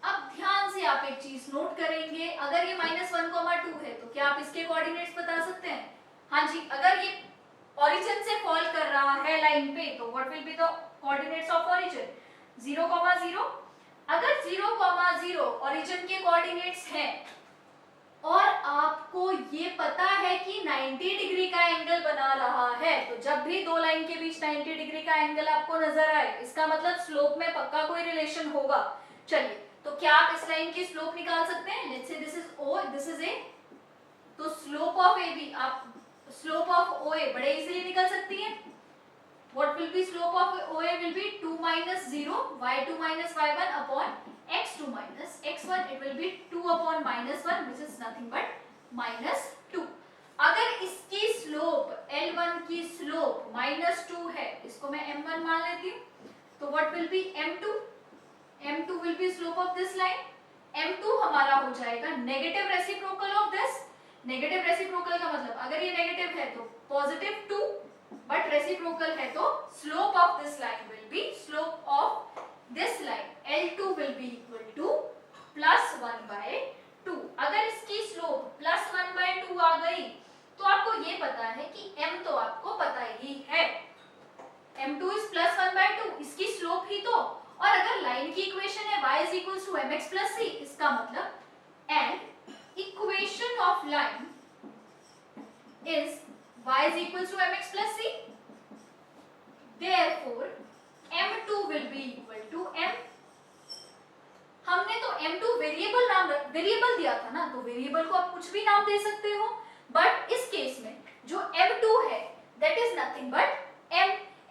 अब ध्यान से आप एक चीज नोट करेंगे. अगर ये -1, 2 है तो क्या आप इसके कोऑर्डिनेट्स बता सकते हैं? हाँ जी, अगर ये ओरिजिन से फॉल कर रहा है लाइन पे तो what will be the coordinates of origin? 0, 0. अगर 0, 0 ओरिजिन के कोऑर्डिनेट्स हैं और आपको ये पता है कि 90 डिग्री का एंगल बना रहा है, तो जब भी दो लाइन के बीच 90 डिग्री का एंगल आपको नजर आए इसका मतलब स्लोप में पक्का कोई रिलेशन होगा. चलिए, तो क्या आप इस लाइन की स्लोप निकाल सकते हैं? Let's say this is O, this is A, तो स्लोप ऑफ ए भी आप स्लोप ऑफ ओ ए बड़े इजीली निकल सकती है. What will be slope of OA will be 2 minus 0 y2 minus y1 upon x2 minus x1. It will be 2 upon minus 1 which is nothing but minus 2. अगर इसकी slope L1 की slope -2 है, इसको मैं M1 मान लेती हूँ, तो what will be M2? M2 will be slope of this line. M2 हमारा हो जाएगा negative reciprocal of this. Negative reciprocal का मतलब अगर ये नेगेटिव है तो पॉजिटिव 2, बट रेसिप्रोकल है तो slope of this line will be slope of this line L2 will be equal to +1/2. अगर इसकी स्लोप +1/2 आ गई तो आपको ये पता है कि M तो आपको पता ही है, M2 इज +1/2, इसकी स्लोप ही तो. और अगर लाइन की इक्वेशन है y is equal to mx plus c, इसका मतलब and equation of line is y is equals to mx plus c. Therefore, m2 will be equal to m. हमने तो m2 वेरिएबल दिया था ना, तो वेरिएबल को आप कुछ भी नाम दे सकते हो, बट इस केस में जो m2 है that is nothing but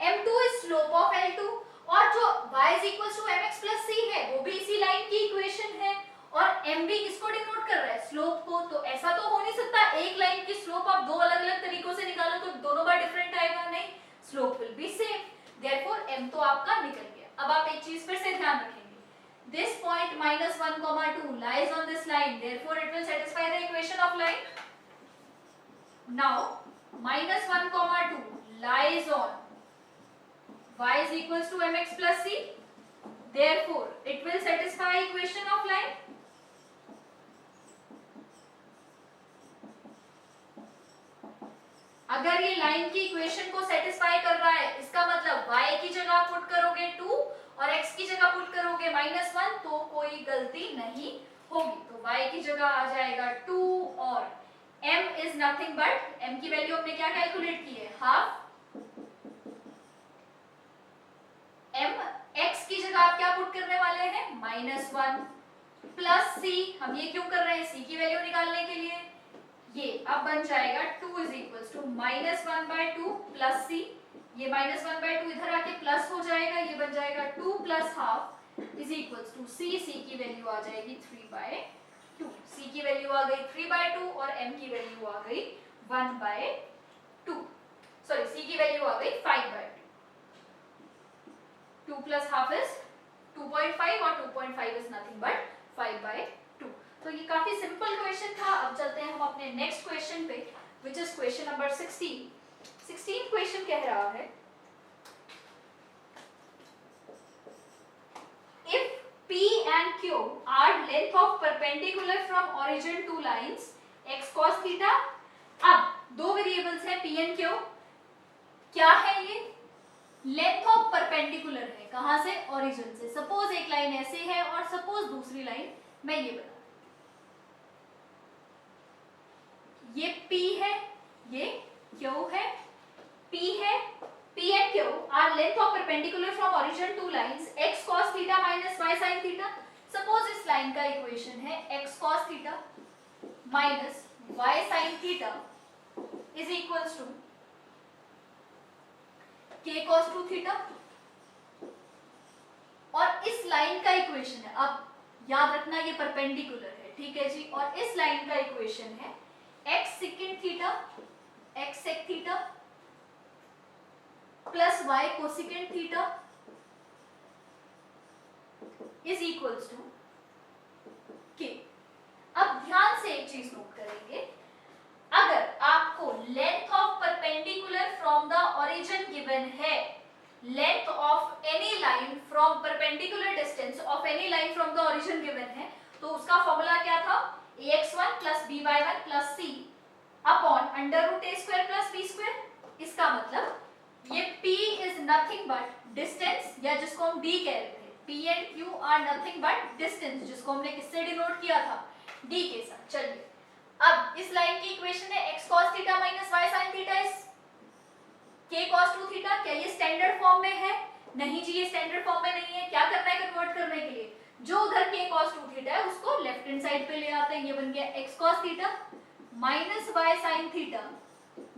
m2 is slope of L2, और जो y is equals to mx plus c है वो भी इसी लाइन की इक्वेशन है, और m भी किसको डिनोट कर रहा है? स्लोप को. तो ऐसा तो हो नहीं सकता एक लाइन की स्लोप आप दो अलग-अलग तरीकों से निकालो तो दोनों बार डिफरेंट आएगा, नहीं, slope will be same. Therefore m तो आपका निकल गया. अब आप एक चीज फिर से ध्यान रखेंगे, this point -1, 2 lies on this line, therefore it will satisfy the equation of line. Now -1, 2 lies on y is equals to mx plus c, therefore it will satisfy equation of line. अगर ये line की equation को satisfy कर रहा है, इसका मतलब y की जगह पुट करोगे 2 और x की जगह पुट करोगे -1, तो कोई गलती नहीं होगी. तो y की जगह आ जाएगा 2 और m is nothing but, m की वैल्यू हमने क्या कैलकुलेट की है? हाफ. m x की जगह आप क्या पुट करने वाले हैं? -1 प्लस c. हम ये क्यों कर रहे हैं? c की वैल्यू निकालने के लिए. ये अब बन जाएगा 2 is equals to -1/2 plus c. ये -1/2 इधर आके प्लस हो जाएगा, ये बन जाएगा 2 plus half is equals to c. c की वैल्यू आ जाएगी 3/2. c की वैल्यू आ गई 3/2 और m की वैल्यू आ गई 1/2. सॉरी, c की वैल्यू आ गई 5/2. 2 प्लस हाफ इज 2.5 और 2.5 इज नथिंग बट 5/2. तो ये काफी सिंपल क्वेश्चन था. अब चलते हैं हम अपने नेक्स्ट क्वेश्चन पे, which is question number 16. 16 question कह रहा है, if P and Q are length of perpendicular from origin to lines x cos theta. अब दो वेरिएबल्स हैं P and Q. क्या है ये? लेंथ ऑफ परपेंडिकुलर है. कहां से? ओरिजिन से. सपोज एक लाइन ऐसे है और सपोज दूसरी लाइन मैं ये बता, ये P है, ये Q है. P है, P and Q are length of perpendicular from origin to lines x cos theta minus y sin theta. Suppose इस लाइन का इक्वेशन है x cos theta minus y sin theta is equals to k cos 2 theta. और इस line का equation है, अब याद रखना ये परपेंडिकुलर है, ठीक है जी. और इस लाइन का इक्वेशन है x second theta, x sec theta plus y cosecant theta is equals to k. अब ध्यान से एक चीज नोट करेंगे, अगर आपको length of perpendicular from the origin given है, length of any line from perpendicular distance of any line from the origin given है, तो उसका फॉर्मूला क्या था? ax1 plus by1 plus c upon √a² plus b². इसका मतलब ये p is nothing but distance, या जिसको हम d कह रहे थे. p and q are nothing but distance, जिसको हमने किससे डिनोट किया था? d के साथ. चलिए, अब इस लाइन की इक्वेशन है x cos theta minus y sin theta is k cos 2 theta. क्या ये स्टैंडर्ड फॉर्म में है? नहीं जी, ये स्टैंडर्ड फॉर्म में नहीं है. क्या करना है कन्वर्ट करने के लिए? जो उधर k cos 2 थीटा है उसको लेफ्ट हैंड साइड पे ले आते हैं, ये बन गया x cos theta minus y sin theta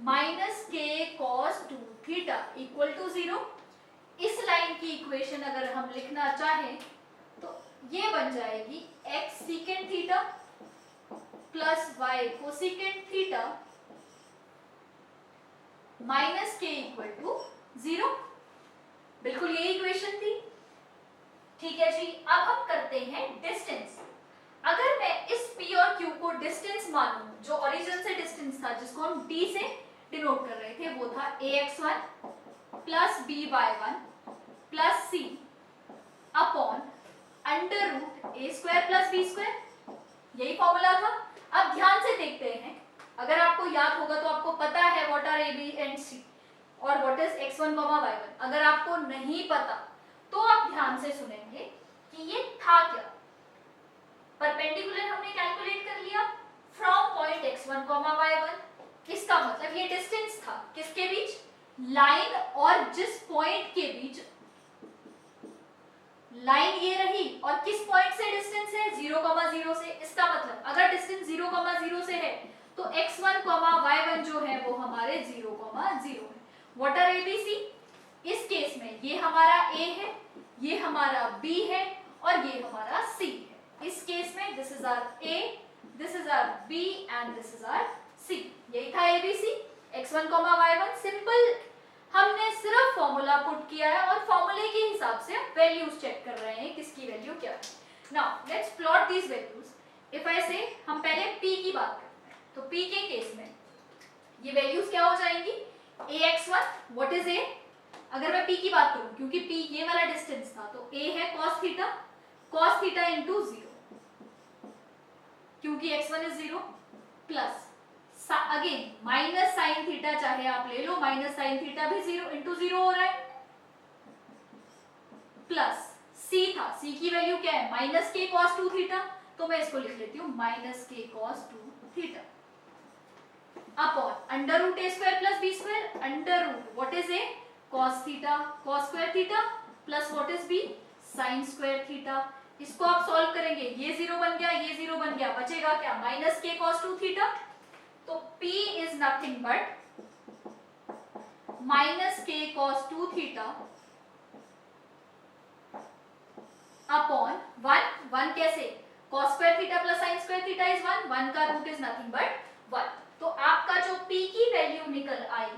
minus k cos 2 theta equal to 0। इस लाइन की इक्वेशन अगर हम लिखना चाहें तो ये बन जाएगी x secant theta plus y cosecant theta minus k equal to 0। बिल्कुल यही इक्वेशन थी। ठीक है जी, अब हम करते हैं डिस्टेंस। अगर मैं इस p और q को डिस्टेंस मानूं, जो ओरिजिन से डिस्टेंस था जिसको हम d से डिनोट कर रहे थे, वो था ax1 plus by1 plus c upon under root ए स्क्वायर प्लस बी स्क्वायर, यही फॉर्मूला था। अब ध्यान से देखते हैं, अगर आपको याद होगा तो आपको पता है what are A B and C और व्हाट इज x1, y1। अगर आपको नहीं पता तो आप ध्यान से सुनेंगे कि ये था क्या। परपेंडिकुलर हमने कैलकुलेट कर लिया फ्रॉम पॉइंट x1, y1। इसका मतलब ये डिस्टेंस था किसके बीच, लाइन और जिस पॉइंट के बीच लाइन ये रही और किस पॉइंट से डिस्टेंस है 0,0 से। इसका मतलब अगर डिस्टेंस 0,0 से है तो x1, y1 जो है वो हमारे 0,0 है। What are ABC? इस केस में ये हमारा A है, ये हमारा B है और ये हमारा C है। इस केस में this is our A, this is our B and this is our C। यही था ABC x1, y1। सिंपल, हमने सिर्फ फॉर्मूला पुट किया है और फॉर्मूले के हिसाब से हम वैल्यूज चेक कर रहे हैं किसकी वैल्यू क्या है। Now let's plot these values. If I से हम पहले p की बात करते हैं तो p के केस में ये वैल्यूज क्या हो जाएंगी, ax1 व्हाट इज a। अगर मैं p की बात करूं, क्योंकि p ये वाला डिस्टेंस था तो a है cos थीटा इनटू 0, क्योंकि x1 is 0 plus again minus sine theta, चाहे आप ले लो माइनस साइन थीटा भी 0 इंटू 0 हो रहा है, प्लस c था, c की वैल्यू क्या है माइनस k cos 2 थीटा, तो मैं इसको लिख लेती हूँ minus k cos 2 theta upon under root A square plus B square. Under root what is A cos theta cos square theta plus what is b sin square theta. इसको आप solve करेंगे, ये 0 बन गया, ये 0 बन गया, बचेगा क्या माइनस k cos 2 थीटा। तो p is nothing but minus k cos 2 theta upon 1 कैसे, cos square theta plus sin square theta is 1 का रूट इज नथिंग बट 1। तो आपका जो p की वैल्यू निकल आई,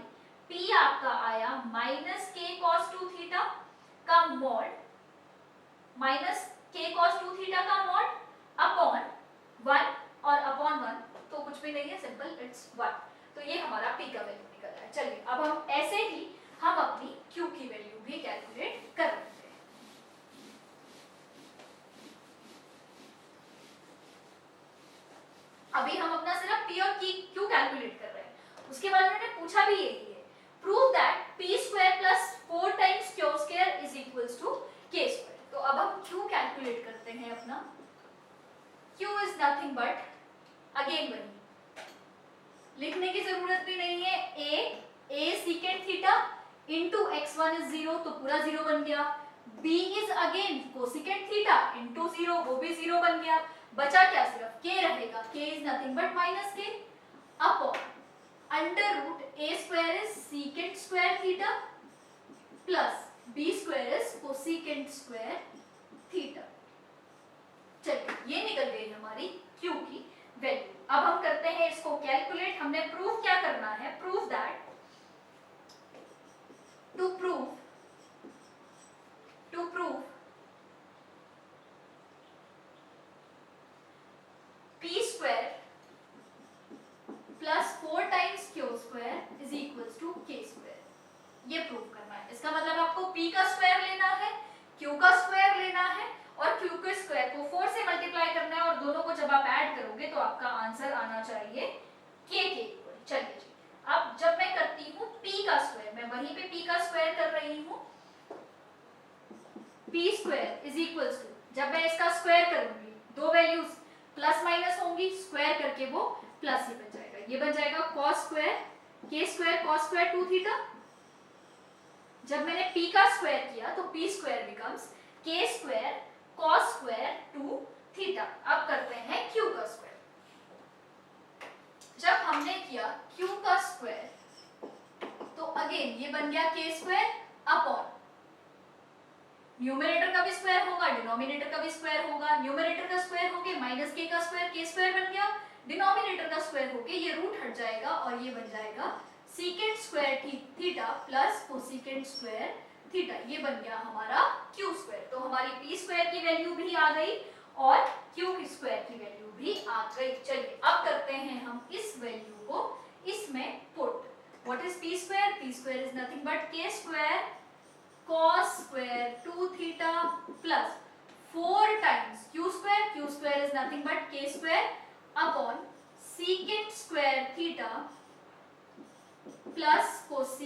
p आपका आया माइनस k cos 2 थीटा का mod, minus k cos 2 theta का मॉड अपॉन 1 और अपॉन 1 तो कुछ भी नहीं है, सिंपल इट्स 1। तो ये हमारा p का वैल्यू निकल रहा है। चलिए अब हम ऐसे ही हम अपनी q की वैल्यू भी कैलकुलेट कर लेते हैं। अभी हम अपना सिर्फ p और q कैलकुलेट कर रहे हैं, उसके बाद उन्होंने पूछा भी यही है, prove that p square plus 4 times q square is equals to k square. तो अब हम q कैलकुलेट करते हैं अपना। q is nothing but, again वही, लिखने की जरूरत भी नहीं है, a secant theta into x1 is 0 तो पूरा 0 बन गया, b is again cosecant theta into 0 वो भी 0 बन गया, बचा क्या सिर्फ k रहेगा, k is nothing but minus k upon under root a square is secant square theta plus b square is cosecant square theta. चलिए ये निकल गई हमारी q की वैल्यू। अब हम करते हैं इसको कैलकुलेट। हमने प्रूव क्या करना है, prove that to prove p square plus 4 times q square is equals to k square, ये प्रूव करना है। इसका मतलब आपको p का स्क्वायर लेना है, q का स्क्वायर लेना है और q के स्क्वायर को 4 से मल्टीप्लाई करना है और दोनों को जब आप ऐड करोगे तो आपका आंसर आना चाहिए k के इक्वल। चलिए जी, अब जब मैं करती हूँ p का स्क्वायर, मैं वहीं पे p का स्क्वायर कर रही हूँ, p square is equals to, जब मैं इसका स्क्वायर करूंगी दो वैल्यूज प्लस माइनस होंगी, स्क्वायर करके वो प्लस ही बन जाएगा, ये बन जाएगा cos square k square cos square 2 theta. जब मैंने p का स्क्वायर किया तो p square becomes k square cos square 2 theta. अब करते हैं q का स्क्वायर। जब हमने किया q का स्क्वायर तो अगेन ये बन गया k स्क्वायर अपॉन न्यूमरेटर का भी स्क्वायर होगा, डिनोमिनेटर का भी स्क्वायर होगा। न्यूमरेटर का स्क्वायर होके माइनस k का स्क्वायर, k स्क्वायर बन गया। डिनोमिनेटर का स्क्वायर होके ये रूट हट जाएगा और ये बन जाएगा secant square theta plus cosecant square theta. ये बन गया हमारा q स्क्वायर। तो हमारी p स्क्वायर की वैल्यू भी आ गई और q स्क्वायर की वैल्यू भी आ गई। चलिए अब करते हैं हम इस वैल्यू को इसमें put. What is p square? p square is nothing but k square cos square 2 theta plus 4 times q square. q square is nothing but k square upon secant square theta plus cos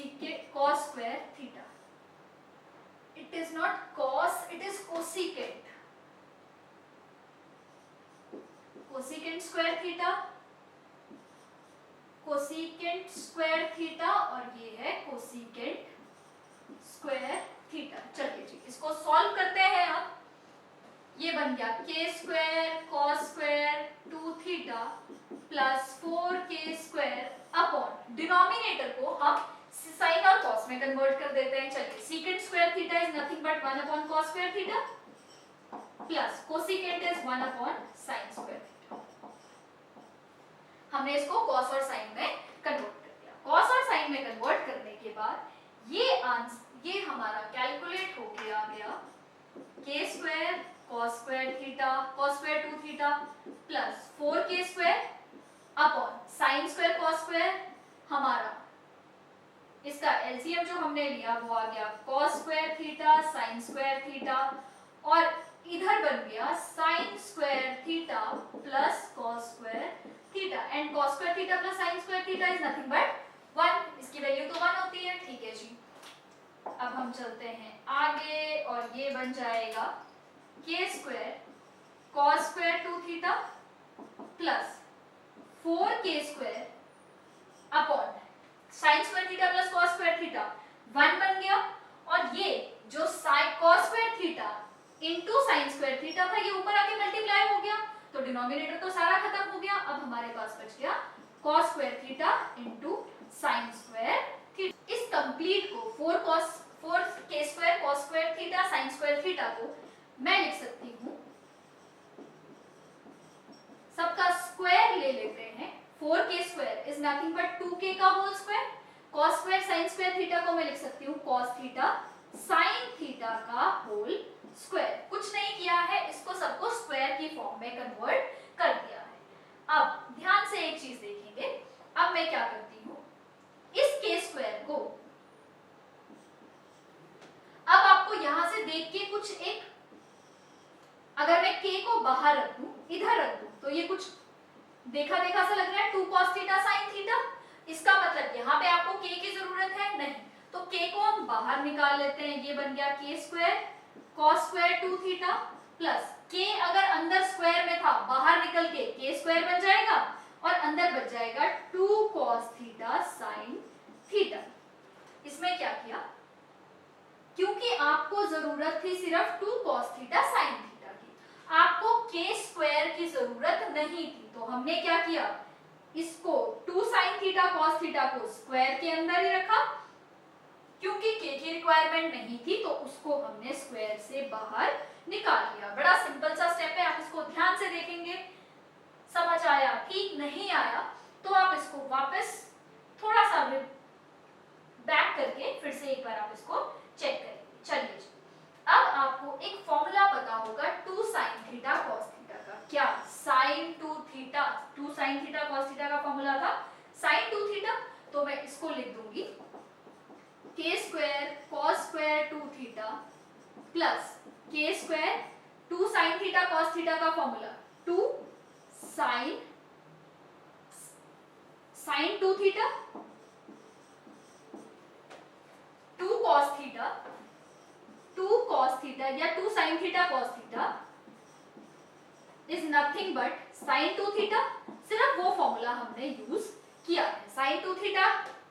square theta. It is not cos, it is cosecant. Cosecant square theta, cosecant square theta और ये है cosecant square theta. चलिए जी इसको solve करते हैं। अब ये बन गया k square cos square 2 theta plus 4k square upon denominator को हम साइन और cos में कन्वर्ट कर देते हैं। चलिए secant square theta is nothing but 1 upon cos square theta plus cosecant is 1 upon sin square theta. हमने इसको cos और sin में कन्वर्ट कर दिया। cos और sin में कन्वर्ट करने के बाद ये हमारा कैलकुलेट होके आ गया k square cos square theta cos square 2 theta plus 4k square upon sin square cos square. हमारा इसका एलसीएम जो हमने लिया वो आ गया cos square theta sin square theta और इधर बन गया sin square theta plus cos square theta and cos square theta plus sin square theta is nothing but 1। इसकी वैल्यू तो 1 होती है। ठीक है जी। अब हम चलते हैं आगे और ये बन जाएगा k square cos square 2 theta plus 4k square upon sin square theta plus cos square theta 1 बन गया और ये जो cos square theta into sin square theta था ये ऊपर आके मल्टीप्लाई हो गया तो डिनोमिनेटर तो सारा खत्म हो गया। अब हमारे पास बच गया cos square theta into sin square theta. इस कंप्लीट को 4k square cos square theta sin square theta को मैं लिख सकती हूँ, सबका स्क्वायर ले लेते हैं। 4k square is nothing but 2k का whole square. cos square sin square theta को मैं लिख सकती हूँ cos थीटा sin थीटा का होल स्क्वायर। कुछ नहीं किया है, इसको सबको स्क्वायर की फॉर्म में कन्वर्ट कर दिया है। अब ध्यान से एक चीज देखेंगे। अब मैं क्या करती हूँ, इस k स्क्वायर को अब आपको यहां से देख के कुछ एक, अगर मैं k को बाहर रख दूं, इधर रख दूं, तो ये कुछ देखा देखा सा लग रहा है 2 cos थीटा sin थीटा। इसका मतलब यहाँ पे आपको k की जरूरत है नहीं, तो k को हम बाहर निकाल लेते हैं। ये बन गया k square cos square 2 theta plus k अगर अंदर स्क्वायर में था बाहर निकल के k स्क्वायर बन जाएगा और अंदर बच जाएगा 2 cos थीटा sin थीटा। इसमें क्या किया, क्योंकि आपको जरूरत थी सिर्फ 2 cos थीटा sin थीटा की, आपको k स्क्वायर की जरूरत नहीं थी, तो हमने क्या किया, इसको 2 sin थीटा cos थीटा को स्क्वायर के अंदर ही रखा। क्योंकि k की रिक्वायरमेंट नहीं थी तो उसको हमने स्क्वायर से बाहर निकाल लिया। बड़ा सिंपल सा स्टेप है, आप इसको ध्यान से देखेंगे। समझ आया? ठीक नहीं आया तो आप इसको वापस थोड़ा सा बैक करके फिर से एक बार आप इसको चेक करेंगे। चलिए अब आपको एक फॉर्मूला पता होगा 2 sin थीटा cos थीटा का। क्या? sin 2 theta, 2 sin theta cos theta का फॉर्मूला था sin 2 थीटा। तो मैं इसको लिख दूंगी k square cos square 2 theta plus k square 2 sin theta cos theta का formula 2 sin 2 theta 2 cos theta 2 cos theta या 2 sin theta cos theta is nothing but sin 2 theta. सिर्फ वो फॉर्मूला हमने यूज किया है। sin 2 थीटा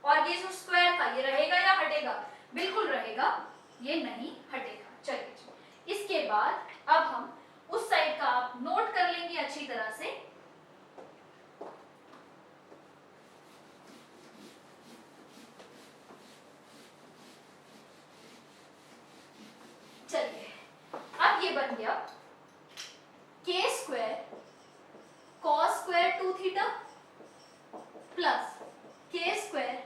और ये जो स्क्वायर था ये रहेगा या हटेगा? बिल्कुल रहेगा, ये नहीं हटेगा। चलिए इसके बाद अब हम उस साइड का आप नोट कर लेंगे अच्छी तरह से। चलिए अब ये बन गया k square cos square 2 theta plus k square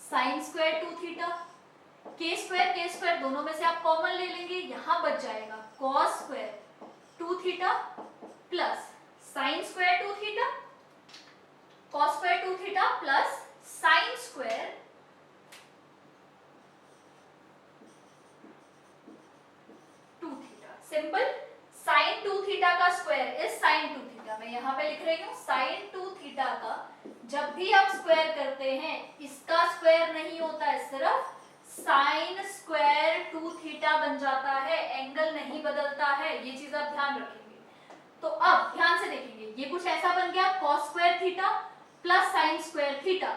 sin square 2 theta. k square दोनों में से आप कॉमन ले लेंगे, यहां बच जाएगा cos square 2 theta plus sin square 2 theta, cos square 2 theta plus sin square 2 theta. Simple, sin 2 theta का स्क्वायर इज sin 2 थीटा। मैं यहाँ पे लिख रही हूँ sin 2 थीटा का जब भी आप स्क्वायर करते हैं इसका स्क्वायर नहीं होता है, सिर्फ sin स्क्वायर 2 थीटा बन जाता है, एंगल नहीं बदलता है। ये चीज आप ध्यान रखेंगे। तो अब ध्यान से देखेंगे, ये कुछ ऐसा बन गया cos square theta plus sin square theta.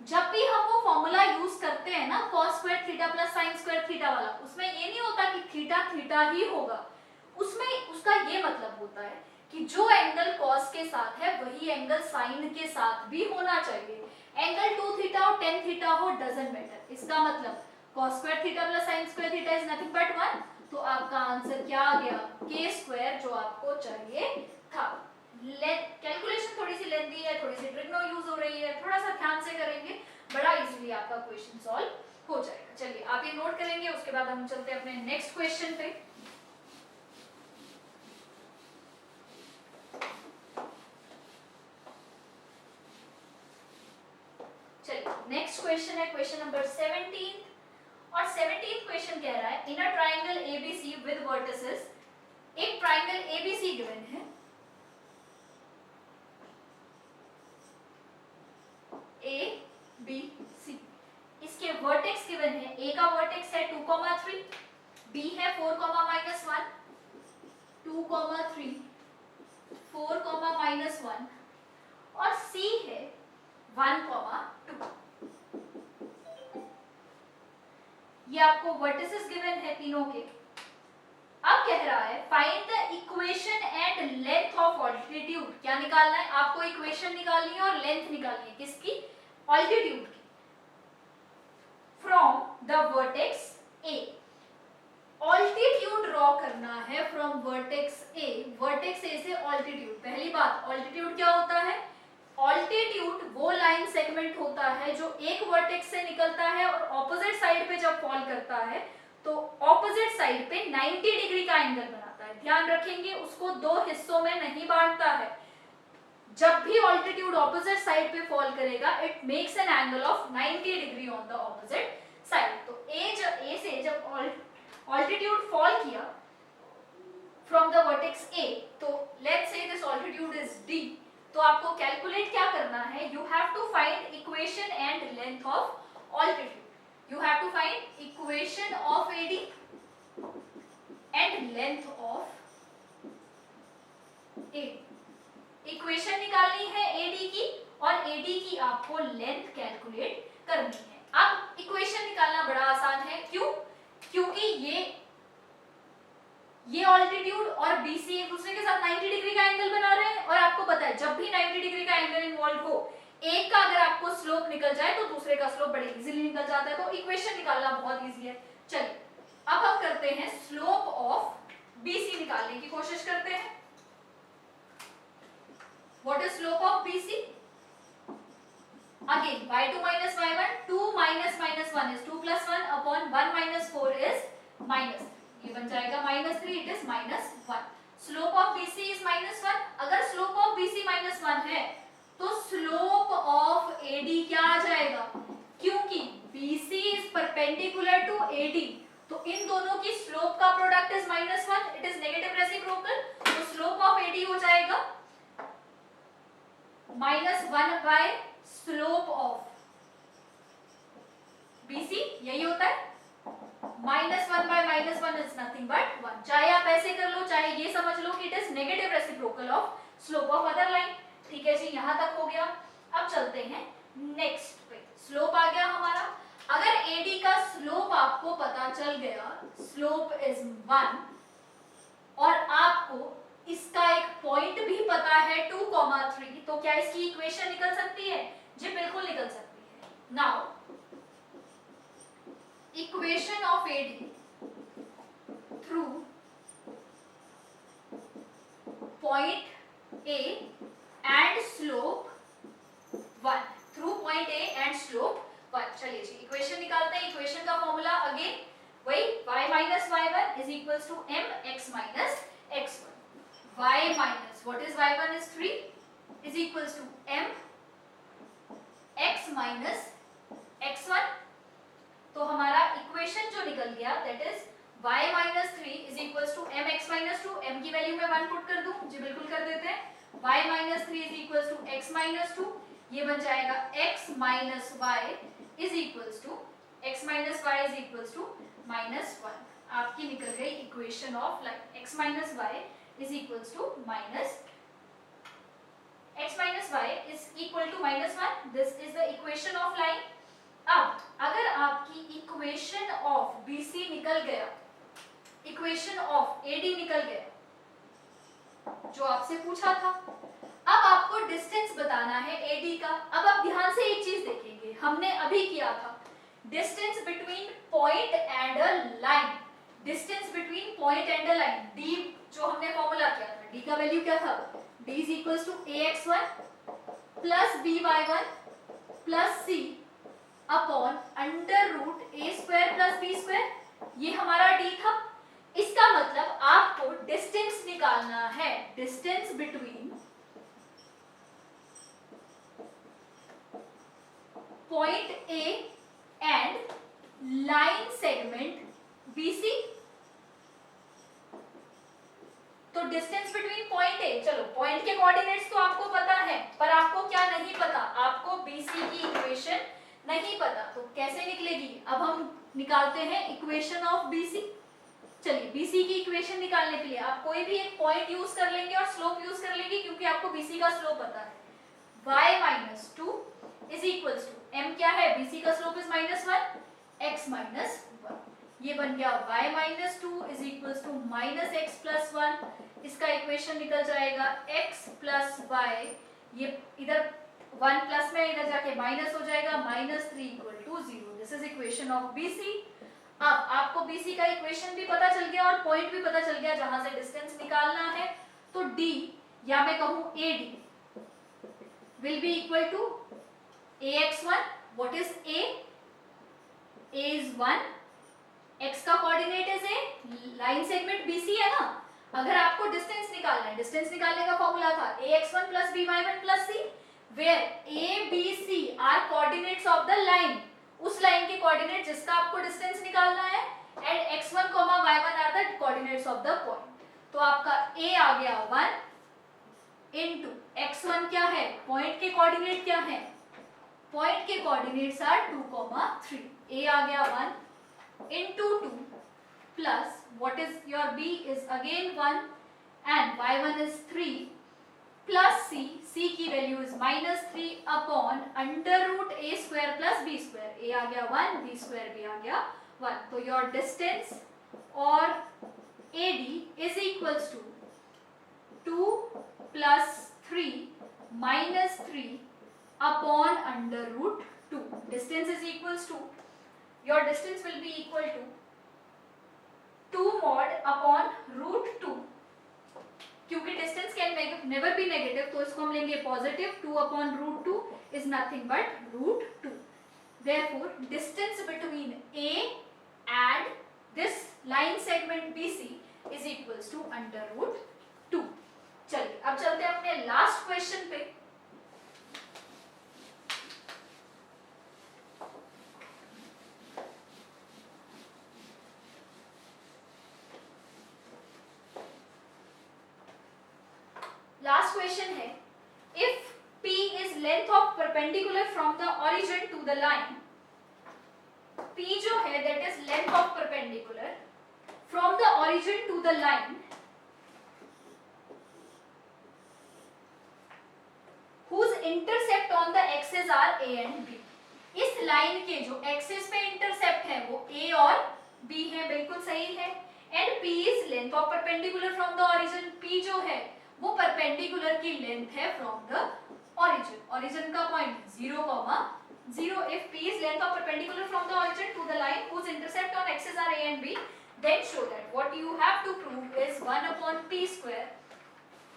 जब भी हम वो फॉर्मूला यूज करते हैं ना cos square theta plus sin square theta वाला, उसमें ये नहीं होता कि थीटा थीटा ही होगा, उसमें उसका ये मतलब होता है कि जो एंगल cos के साथ है वही एंगल sin के साथ भी होना चाहिए। एंगल 2 थीटा हो 10 थीटा हो डजंट मैटर। इसका मतलब cos square theta plus sin square theta is nothing but 1। तो आपका आंसर क्या आ गया? k स्क्वायर, जो आपको चाहिए था। कैलकुलेशन थोड़ी सी लेंथी है, थोड़ी सी ट्रिग्नो यूज हो रही है, थोड़ा सा ध्यान से करेंगे बड़ा इजीली आपका क्वेश्चन सॉल्व हो जाएगा। चलिए आप ये नोट करेंगे, उसके बाद हम चलते हैं अपने नेक्स्ट क्वेश्चन पे। चलिए नेक्स्ट क्वेश्चन है क्वेश्चन नंबर 17 और 17th क्वेश्चन कह रहा है in a triangle ABC with vertices. एक ट्रायंगल एबीसी गिवन है, ए बी सी, इसके वर्टेक्स गिवन है। ए का वर्टेक्स है 2, 3, बी है 4, -1, 2, 3, 4, -1 और सी है 1, 2। ये आपको वर्टिसेस गिवन है तीनों के। अब कह रहा है find the equation and length of altitude. क्या निकालना है आपको? इक्वेशन निकालनी है और लेंथ निकालनी है। किसकी? ऑल्टीट्यूड की। From the vertex A, altitude draw करना है फ्रॉम वर्टेक्स ए। वर्टेक्स ए से ऑल्टीट्यूड। पहली बात, ऑल्टीट्यूड क्या होता है? ऑल्टीट्यूड वो लाइन सेगमेंट होता है जो एक वर्टेक्स से निकलता है और ऑपोजिट साइड पे जब फॉल करता है तो ऑपोजिट साइड पे 90 डिग्री का एंगल बनाता है। ध्यान रखेंगे, उसको दो हिस्सों में नहीं बांटता है। जब भी ऑल्टीट्यूड ऑपोजिट साइड पे फॉल करेगा it makes an angle of 90 degree on the opposite side. तो ए से जब ऑल्टीट्यूड फॉल किया फ्रॉम द वर्टेक्स ए, तो let's say this altitude is D. तो आपको कैलकुलेट क्या करना है? You have to find equation and length of altitude. You have to find equation of AD and length of AD. Equation निकालनी है AD की और एडी की आपको लेंथ कैलकुलेट करनी है। अब इक्वेशन निकालना बड़ा आसान है। क्यों? क्योंकि ये ऑल्टीट्यूड और बीसी एक दूसरे के साथ 90 डिग्री का एंगल बना रहे हैं और आपको पता है जब भी 90 डिग्री का एंगल इन्वॉल्व हो, एक का अगर आपको स्लोप निकल जाए तो दूसरे का स्लोप बड़े इजीली निकल जाता है। तो इक्वेशन निकालना बहुत इजी है। चलिए अब हम करते हैं स्लोप ऑफ बीसी निकालने की कोशिश करते हैं। What is slope of BC? Again y2 minus y1, 2 minus minus 1 is 2 plus 1 upon 1 minus 4 is minus 3. ये बन जाएगा -3, it is -1। Slope of BC is -1। अगर स्लोप ऑफ BC -1 है तो स्लोप ऑफ AD क्या आ जाएगा? क्योंकि BC is perpendicular to AD, तो इन दोनों की स्लोप का product is -1, it is negative reciprocal. तो स्लोप ऑफ AD हो जाएगा -1 बाय स्लोप ऑफ BC। यही होता है। -1 by -1 is nothing but 1। चाहे आप ऐसे कर लो, चाहे ये समझ लो कि it is negative reciprocal of slope of other line. ठीक है जी, यहां तक हो गया। अब चलते हैं नेक्स्ट पे। स्लोप आ गया हमारा। अगर AD का स्लोप आपको पता चल गया, स्लोप इज 1, और आपको इसका एक पॉइंट भी पता है 2,3, तो क्या इसकी इक्वेशन निकल सकती है? जी बिल्कुल निकल सकती है। Now equation of AD through point A and slope 1, through point A and slope 1। चलिए जी इक्वेशन निकालते हैं। इक्वेशन का फॉर्मूला अगेन वही y minus y1 is equals to mx minus x1। y minus what is y1 is 3 is equals to m x minus x1। तो हमारा equation जो निकल गया that is y minus 3 is equals to mx minus 2। m की value में 1 put कर दूं? जी बिल्कुल कर देते हैं। y minus 3 is equals to x minus 2, ये बन जाएगा x minus y is equals to x minus y is equals to minus 1। आपकी निकल गई equation of line x minus y is equals to minus x minus y is equal to minus 1। This is the equation of line. अब अगर आपकी equation of BC निकल गया, equation of AD निकल गया जो आपसे पूछा था, अब आपको डिस्टेंस बताना है AD का। अब आप ध्यान से एक चीज देखेंगे, हमने अभी किया था distance between point and a line. Distance between point and a line, D जो हमने फॉर्मूला किया था, D का वैल्यू क्या था? D is equals to ax1 plus by1 plus c upon under root a square plus b square. ये हमारा D था। इसका मतलब आपको डिस्टेंस निकालना है, distance between point A and line segment BC। तो डिस्टेंस बिटवीन पॉइंट ए, चलो पॉइंट के कोऑर्डिनेट्स तो आपको पता है, पर आपको क्या नहीं पता? आपको BC की इक्वेशन नहीं पता। तो कैसे निकलेगी? अब हम निकालते हैं इक्वेशन ऑफ BC। चलिए BC की इक्वेशन निकालने के लिए आप कोई भी एक पॉइंट यूज कर लेंगे और स्लोप यूज कर लेंगे, क्योंकि आपको BC का स्लोप पता है। y minus 2 is equals to m क्या है? BC का slope is minus 1, x minus 1। ये बन गया y minus 2 is equals to minus x plus 1। इसका इक्वेशन निकल जाएगा x प्लस y, ये इधर 1 प्लस में इधर जाके माइनस हो जाएगा, minus 3 equal to 0। This is equation of BC। अब आपको BC का इक्वेशन भी पता चल गया और पॉइंट भी पता चल गया जहां से डिस्टेंस निकालना है। तो D या मैं कहूं AD will be equal to ax1। what is a is 1, x का coordinate is a, line segment BC है ना। अगर आपको डिस्टेंस निकालना है, डिस्टेंस निकालने का फॉर्मूला था ax1 plus by1 plus c, where a b c are coordinates of the line, उस लाइन के कोऑर्डिनेट जिसका आपको डिस्टेंस निकालना है, and x1 y1 are the coordinates of the point। तो आपका a आ गया 1 इनटू x1 क्या है? पॉइंट के कोऑर्डिनेट क्या है? पॉइंट के कोऑर्डिनेट्स आर 2, 3। a आ गया 1 into 2 plus what is your b is again 1 and y1 is 3 plus c की value is minus 3 upon under root a square plus b square. a आ गया 1, b square भी आ गया 1। तो योर डिस्टेंस और AD is equals to 2 plus 3 minus 3 upon under root 2। distance is equals to, your distance will be equal to 2 mod upon root 2। क्योंकि distance can never be negative, तो इसको हम लेंगे positive. 2 upon root 2 is nothing but root 2। therefore distance between A and this line segment BC is equals to under root 2। चलिए अब चलते हैं अपने लास्ट क्वेश्चन पे। लास्ट क्वेश्चन है, if P is length of perpendicular from the origin to the line, P जो है that is length of perpendicular from the origin to the line whose intercept on the axes are A and B। इस line के जो axis पे intercept है वो A और B है, बिल्कुल सही है। And p is length of perpendicular from the origin. p जो है वो परपेंडिकुलर की लेंथ है फ्रॉम द ओरिजिन। ओरिजिन का point 0, 0। if p is length of perpendicular from the origin to the line whose intercept on axes are a and b, then show that what you have to prove is 1 upon p square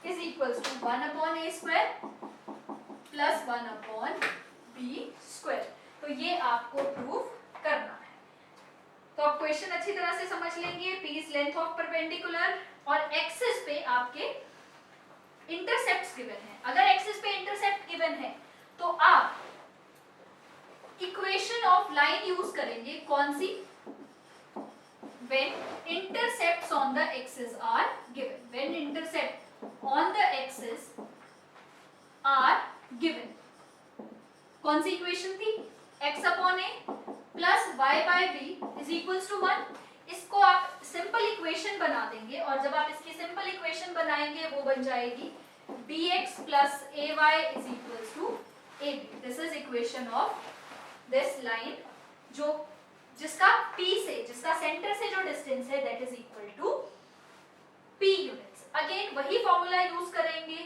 is equals to 1 upon a square plus 1 upon b square। तो ये आपको prove करना है। तो आप question अच्छी तरह से समझ लेंगे। p is length of perpendicular और एक्सिस पे आपके इंटरसेप्ट्स गिवन है। अगर एक्सिस पे इंटरसेप्ट गिवन है तो आप इक्वेशन ऑफ लाइन यूज करेंगे। कौन सी? when intercepts on the axis are given, when intercept on the axis are given। कौन सी इक्वेशन थी? x upon a plus y by b is equals to 1। इसको आप simple equation बना देंगे और जब आप इसकी सिंपल इक्वेशन बनाएंगे वो बन जाएगी bx plus ay is equals to ab। This is equation of this line जो जिसका p से, जिसका सेंटर से जो डिस्टेंस है that is equal to p units. Again वही फॉर्मूला यूज करेंगे।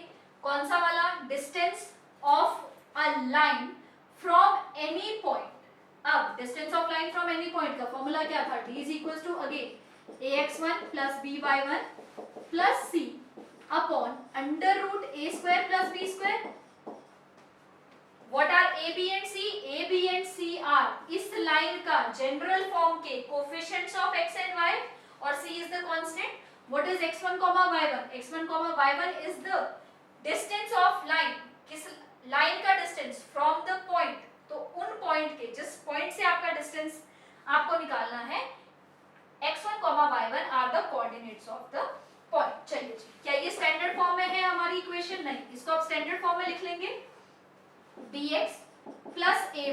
कौन सा वाला? Distance of a line from any point. अब distance of line from any point का फॉर्मूला क्या था? d is equal to again ax1 plus by1 plus c upon under root a square plus b square. What are a, b and c? a, b and c are इस line का general form के coefficients of x and y और c is the constant. What is x1, y1? x1, y1 is the distance of line। किस line का distance? From the point. तो उन point के जिस पॉइंट से आपका डिस्टेंस आपको निकालना है x1, y1 are the coordinates of the point। चलिए जी, क्या ये स्टैंडर्ड फॉर्म में है हमारी इक्वेशन? नहीं, इसको आप स्टैंडर्ड फॉर्म में लिख लेंगे। bx plus ay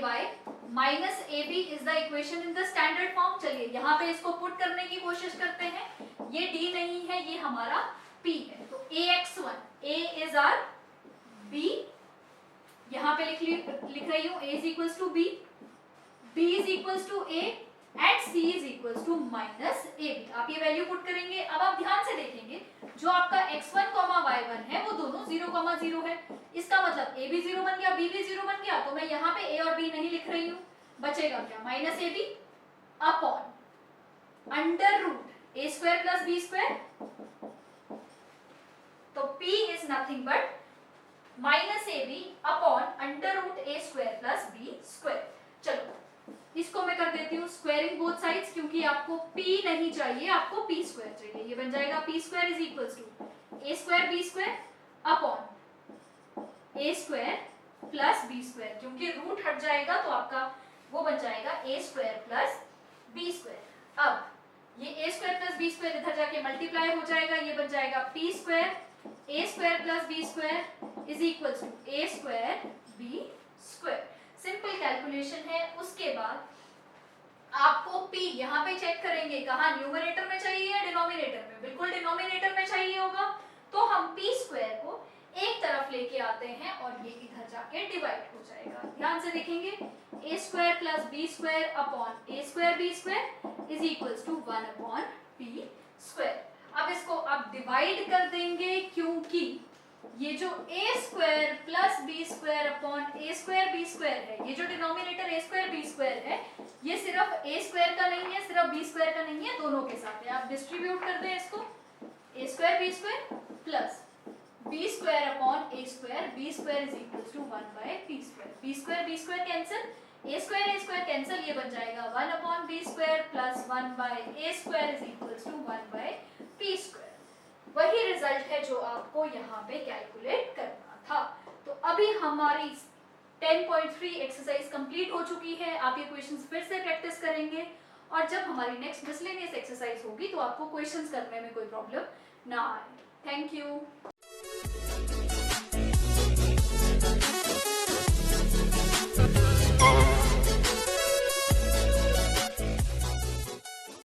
minus ab is the equation in the standard form। चलिए यहाँ पे इसको पुट करने की कोशिश करते हैं। ये d नहीं है, ये हमारा p है। तो ax1, a is our b, यहाँ पे लिख रही हूँ a is equals to b, b is equals to a and c is equals to minus ab। आप ये वैल्यू पुट करेंगे। अब आप ध्यान से देखेंगे जो आपका x1, y1 है वो दोनों 0, 0 है। इसका मतलब a भी 0 बन गया, b भी 0 बन गया। तो मैं यहाँ पे a और b नहीं लिख रही हूँ। बचेगा क्या? Minus ab upon under root a square plus b square. तो p is nothing but minus ab upon under root a square plus b square. चलो इसको मैं कर देती हूँ स्क्वायरिंग बोथ साइड्स, क्योंकि आपको p नहीं चाहिए, आपको p स्क्वायर चाहिए। ये बन जाएगा p square is equals to a square b square upon a square plus b square. क्योंकि रूट हट जाएगा तो आपका वो बन जाएगा a square plus b square. अब ये a square plus b square इधर जाके मल्टीप्लाई हो जाएगा। ये बन जाएगा p square a square plus b square is equals to a square b square. Simple calculation है। उसके बाद आपको p यहाँ पे चेक करेंगे, कहाँ न्यूमरेटर में चाहिए या डिनोमिनेटर में? बिल्कुल डिनोमिनेटर में चाहिए होगा। तो हम p स्क्वायर को एक तरफ लेके आते हैं और ये इधर जाके डिवाइड हो जाएगा। ध्यान से देखेंगे a square plus b square upon a square b square is equals to 1 upon p square. अब इसको आप डिवाइड कर देंगे क्योंकि ये जो a square plus b square upon a square b square है, ये जो denominator a square b square है, ये सिर्फ a स्क्वायर का नहीं है, सिर्फ b स्क्वायर का नहीं है, दोनों के साथ है। आप डिस्ट्रीब्यूट कर दें इसको, a square b square plus b square upon a square b square is equals to 1 by p square. b square cancel, a square cancel, ये बन जाएगा 1 upon b square plus 1 by a square is equals to 1 by p square. वही result है जो आपको यहाँ पे calculate करना था। तो अभी हमारी 10.3 एक्सरसाइज कंप्लीट हो चुकी है। आप ये क्वेश्चंस फिर से प्रैक्टिस करेंगे और जब हमारी नेक्स्ट मिसलेनियस एक्सरसाइज होगी तो आपको क्वेश्चंस करने में कोई प्रॉब्लम ना आए। Thank you.